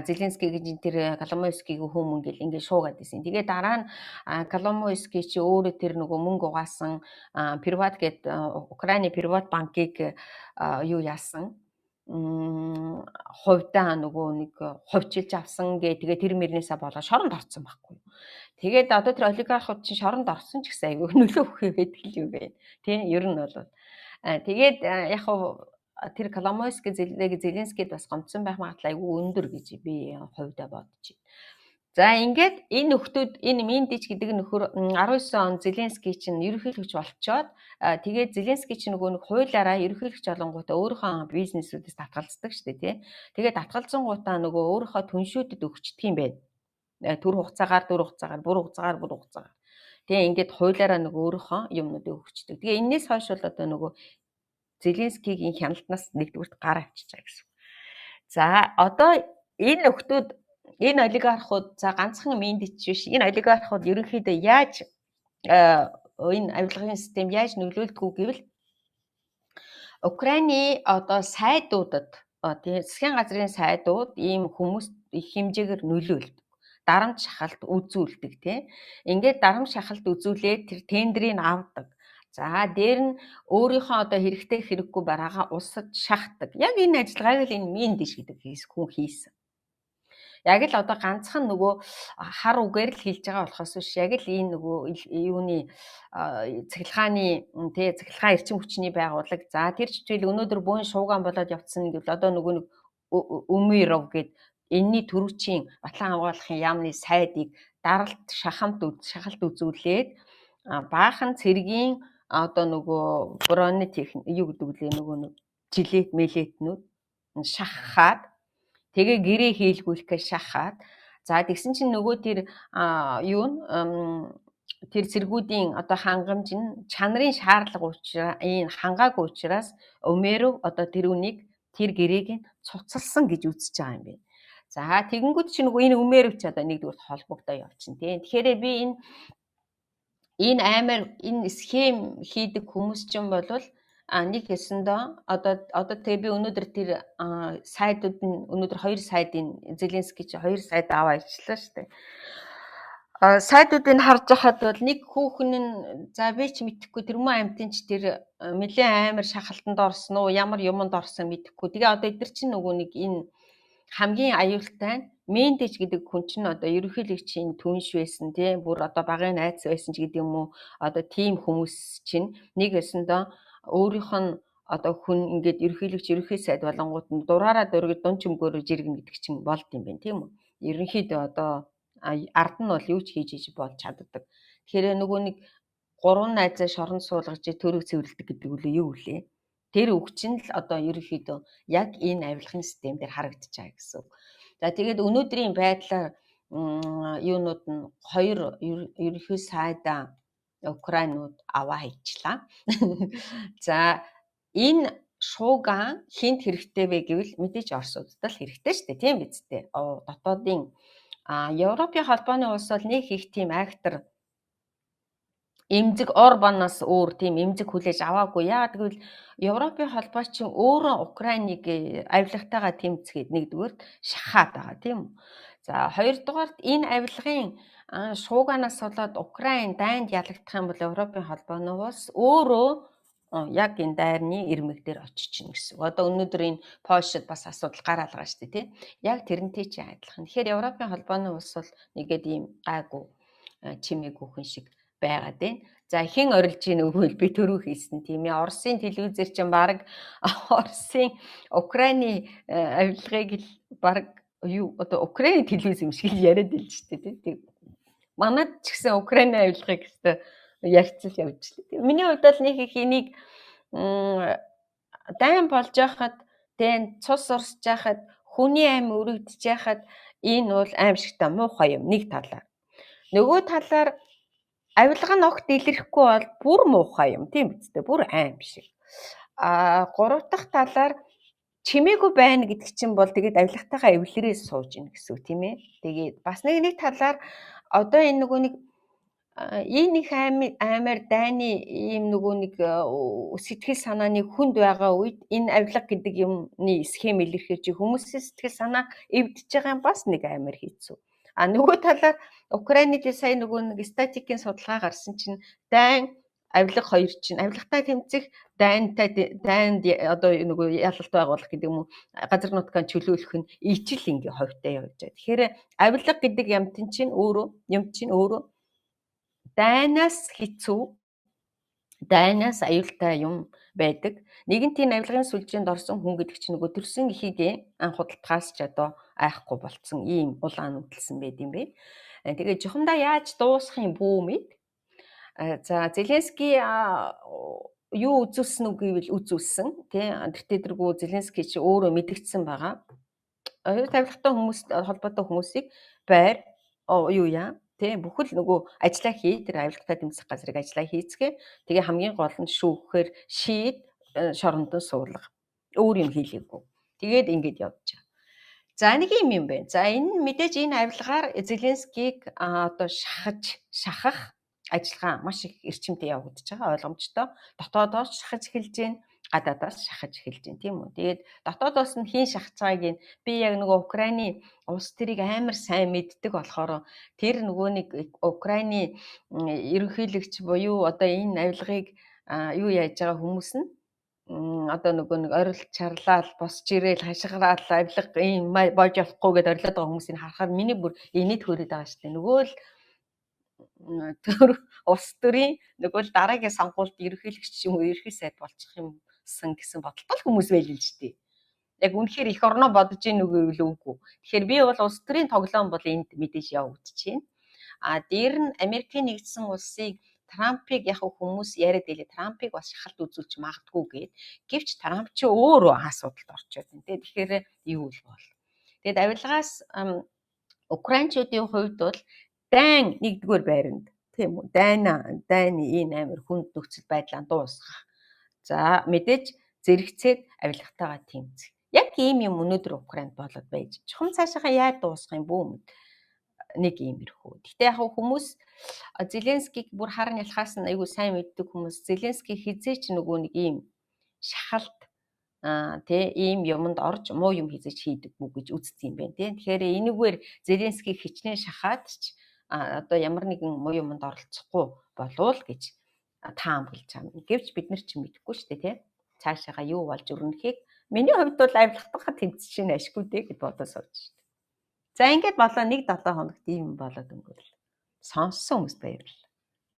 S1: Зеленскигийн тэр Коломойскигийн хүмүүн гэл ингээд шуугаад байсан. Тэгээ дараа нь Коломойский чи өөрөө тэр нөгөө мөнгө угаасан Приват гэдэг Украины Приват банкыг юу яасан хувьдаа нөгөө нэг хувьчилж авсан гэ тэгээ тэр мөрнээсээ болоо шоронд орсон байхгүй. Тэгээд одоо тэр олигархууд чинь шоронд орсон ч гэсэн айгүй нөлөө өгөх байдаг юм байна. Тийм ер нь бол тэгээд яг тэр Коломойский Зеленскийд бас гомдсон байх магадлал айгүй өндөр гэж би хувьдаа бодож байна. За ингээд энэ нөхдүүд энэ Миндич гэдэг нөхөр 19 он Зеленский чинь ерөнхийлөгч болчоод тэгээд Зеленский чинь нөгөө нэг хуулиараа ерөнхийлөгч болонгуудаа өөрийнхөө бизнесүүдээс татгалздаг шүү дээ тий. Тэгээд татгалзсангуудаа нөгөө өөрийнхөө түншүүдэд өгчдөг юм байна. Төр хугацаагаар бүр хугацаагаар. Тэгээ ингээд хуулиараа нөгөө өөрийнхөө юмнуудыг өгчдөг. Тэгээ энэс хойш бол одоо нөгөө Зеленскигийн хяналтнаас нэгдүгürt гар авчиж байгаа гэсэн. За одоо энэ нөхдүүд энэ олигархууд за ганцхан Миндич биш энэ олигархууд ерөнхийдөө яаж энэ авилгын систем яаж нөлөөлдөг гэвэл Украины одоо сайдуудад засгийн газрын сайдууд ийм хүмүүс их хэмжээгээр нөлөөлдөг. Дарамт шахалт үзүүлдэг тийм. Ингээд дарамт шахалт үзүүлээд тэр тендерийг авдаг. За дээр нь өөрийнхөө одоо хэрэгтэй хэрэггүй бараагаа улсад шахдаг. Яг энэ ажиллагааг л энэ Миндич гэдэг хүн хийсэн. Яг л одоо ганцхан нөгөө хар үгээр л хэлж байгаа болохоос биш яг л энэ нөгөө юуны цахилгааны цахилгаан эрчим хүчний байгууллага за тэр чиглэл өнөөдөр бөөн шуугаан болоод явцсан гэвэл одоо нөгөө нэг Өмиров гээд энэний төрүүчийн Батлан хамгаалахын яамны сайдыг даралт шахалт үзүүлээд баахан цэргийн одоо нөгөө броны техник юу гэдэг лээ нөгөө нэг жилет мэлетнүүд шахахад тэгээ гэрээ хийлгүүлэх гэж шахаад за тэгсэн чинь нөгөө тэр юу тэр цэргүүдийн одоо хангамж нь чанарын шаардлага учраас энэ хангаагүй учраас Өмеров одоо тэр үнийг тэр гэрээг нь цуцалсан гэж үзэж байгаа юм бэ. За тэгэнгүүт чи нөгөө энэ Өмеров ч одоо нэгдүгээр холбогдоо явчихна тийм. Тэгэхээр би энэ амар энэ схем хийдэг хүмүүс чинь болвол нэг ёсондоо одоо тэгээ би өнөөдөр тэр сайдууд нь өнөөдөр 2 сайдын Зеленский чи 2 сайд аваа ичлээ шүү дээ. Сайдуудыг харж байхад бол нэг хүүхэн нь за би ч мэдэхгүй тэрмүү амьтын ч тэр нэлээд амар шахалтанд орсон уу ямар юмд орсон мэдэхгүй. Тэгээ одоо эдгэр чинь нөгөө нэг энэ хамгийн аюултай нь Мендэж гэдэг хүн чинь одоо ерөнхийлөгчийн түнш байсан тийм бүр одоо багын найз байсан ч гэдэг юм уу одоо тийм хүмүүс чинь нэг ёсондоо өөрийнх нь одоо хүн ингээд ерөнхийлөгч ерөнхий сайд болонгууд нь дураараа дөрөг дун чимгөөрөж иргэн гэдэг чинь болд юм байна тийм үү. Ерөнхийдөө одоо ард нь бол юу ч хийж болж чаддаг. Тэгэхээр нөгөө нэг 3 найзаа шорон суулгаж төрөг цэвэрлдэг гэдэг үл юу вэ? Тэр үг чинь л одоо ерөнхийдөө яг энэ авилгын систем дээр харагдчихаа гэсэн үг. За тэгээд өнөөдрийн байдлаар юунууд нь 2 ерөнхий сайдаа Украинууд аваа хийчлаа. За энэ шууган хинт хэрэгтэй вэ гэвэл мэдээж Оросуудад л хэрэгтэй шүү дээ. Тийм биз дээ. Дотоодын Европын холбооны улс бол нэг их тийм актер эмзэг Орбанаас өөр тийм эмзэг хүлээж аваагүй. Яагаад гэвэл Европын холбоо чинь өөрөө Украиныг авилгатайгаа тэмцгээд нэгдүгээр шахаад байгаа тийм үү. За хоёрдугаарт энэ авилгын шууганаас болоод Украин дайнд ялагдах юм бол Европын холбооны улс өөрөө яг энэ дайрны ирмэг дээр очиж чинь гэсэн. Одоо өнөөдөр энэ Польшид бас асуудал гараад байгаа шүү дээ тий. Яг тэрнтэй чинь адилхан. Тэгэхээр Европын холбооны улс бол нэгээд ийм гайгүй чимээгүй хүн шиг байгаад байна. За хэн орилж ийн өгвөл би төрөө хийсэн тийм ээ. Оросын телевизээр чинь баг Оросын Украины авилгыг л баг юу одоо Украины телевиз юм шиг яриад л шүү дээ тийм. Манайд ч гэсэн Украины авилгыг гэсэн ярьцал явж лээ. Миний хувьд бол нэг их энийг дайн болж байхад тэн цус орсож байхад хүний амь өргөдөж байхад энэ бол аимшигтай муухай юм нэг талаар. Нөгөө талаар авилга нь огт илэрхгүй бол бүр муухай юм тийм биз дээ. Бүр аим шиг. Гурав дахь талаар чимээгүй байна гэдэг чинь бол тэгээд авилгатайгаа эвлэрээ сууж ийн гэсэн үг тийм ээ. Тэгээд бас нэг талаар одоо энэ нөгөө нэг энэ их аймаар дайны ийм нөгөө нэг сэтгэл санааны хүнд байгаа үед энэ авилга гэдэг юмны схем илэрхийлж хүмүүсийн сэтгэл санаа эвдэж байгаа юм бас нэг аймаар хийцүү. Нөгөө талаар Украинид сая нөгөө нэг статистикийн судалгаа гарсан чинь дайн авилга хоёр чинь авилгатай тэмцэх дайнд одоо нөгөө ялалт байгуулах гэдэг юм уу газар нутгаар чөлөөлөх нь ижил ингээ ховтой явж байгаа. Тэгэхээр авилга гэдэг юмтын чинь өөрөө дайнаас хэцүү дайнаас аюултай юм байдаг. Нэгэнт энэ авилгын сүлжээнд орсон хүн гэдэг чинь нөгөө төрсөн эхийгээ анх худалдахаас ч одоо айхгүй болцсон ийм улаан үтэлсэн байд юм бэ. Тэгээд жохондоо яаж дуусах юм бүү мэд. За Зеленский юу үзүүлсэн үг гэвэл үзүүлсэн тий. Тэртээ дэргүү Зеленский чи өөрөө мэдгдсэн байгаа. Тавилгатай хүмүүс холбоотой хүмүүсийг байр юу яа тий бүхэл нөгөө ажиллаа хий тэр авилгатай тэмцэх газрыг ажиллаа хийцгээ. Тэгээ хамгийн гол нь шүүхээр шийд шорондон суулгах. Өөр юм хийлээгүй. Тэгээд ингэж явж байгаа. За нэг юм байна. За энэ мэдээж энэ авилгаар Зеленскийг одоо шахах ажиллагаа маш их эрчимтэй явагдаж байгаа ойлгомжтой. Дотоодоос шахаж эхэлж байна. Гадаадаас шахаж эхэлж байна тийм үү. Тэгээд дотоодоос нь хийн шахаж байгааг би яг нөгөө Украины улс төрийг амар сайн мэддэг болохоор тэр нөгөө нэг Украины ерөнхийлөгч буюу одоо энэ авилгыг юу яаж байгаа хүмүүс нь одоо нөгөө нэг орилт чарлал босч ирээл хашгираал авилга ийм болж болохгүй гэдээ орилоод байгаа хүмүүсийг харахаар миний бүр инээд хөрөд байгаа шүү дээ. Нөгөө л төр улс төрийн нөгөө л дараагийн сонгуульд ерөнхийлөгч юм уу ерөнхий сайд болчих юмсан гэсэн бодолтой хүмүүс байл л шүү дээ. Яг үнэхээр их орноо бодож ийн үгүй үгүй. Тэгэхээр би бол улс төрийн тоглоом бол энд мэдээж явагдаж байна. Дээр нь Америкийн нэгдсэн улсыг Трампыг яг хүмүүс яриад байлээ. Трампыг бас шахалт үзүүлж магадгүй гээд. Гэвч Трамп чи өөрөө асуудалд орчод байна те. Тэгэхээр юу л бол. Тэгэд авилгаас Украинчуудын хувьд бол дайн нэгдүгээр байранд тийм үү. Дайны энэ амир хүнд нөхцөл байдлаа дуусгах. За мэдээж зэрэгцээд авилгатайгаа тэмцэх. Яг ийм юм өнөөдөр Украинд болоод байж. Чухам цаашаа яаж дуусгах юм бүү мэд. Нэг иймэрхүү. Гэтэ яг хүмүүс Зеленскийг бүр харан ялхаас нь айгүй сайн мэддэг хүмүүс Зеленский хизээч нөгөө нэг ийм шахалт ийм юмд орж муу юм хийж хийдэг бүг гэж үздэг юм байна тий. Тэгэхээр энэгээр Зеленский хичнээн шахаад ч одоо ямар нэгэн муу юмд оролцохгүй болов гэж таамаглаж байгаа юм. Гэвч бид нар ч мэдэхгүй шүү дээ тий. Цаашаага юу болж өрнөхийг миний хувьд бол авилгахад тэмцэж шинэ ашгүй дээ гэж бодож сууж шүү дээ. За ингээд болоо 1-7 хоногт ийм болоод өнгөрөл. Сонссон хүмүүст баярлалаа.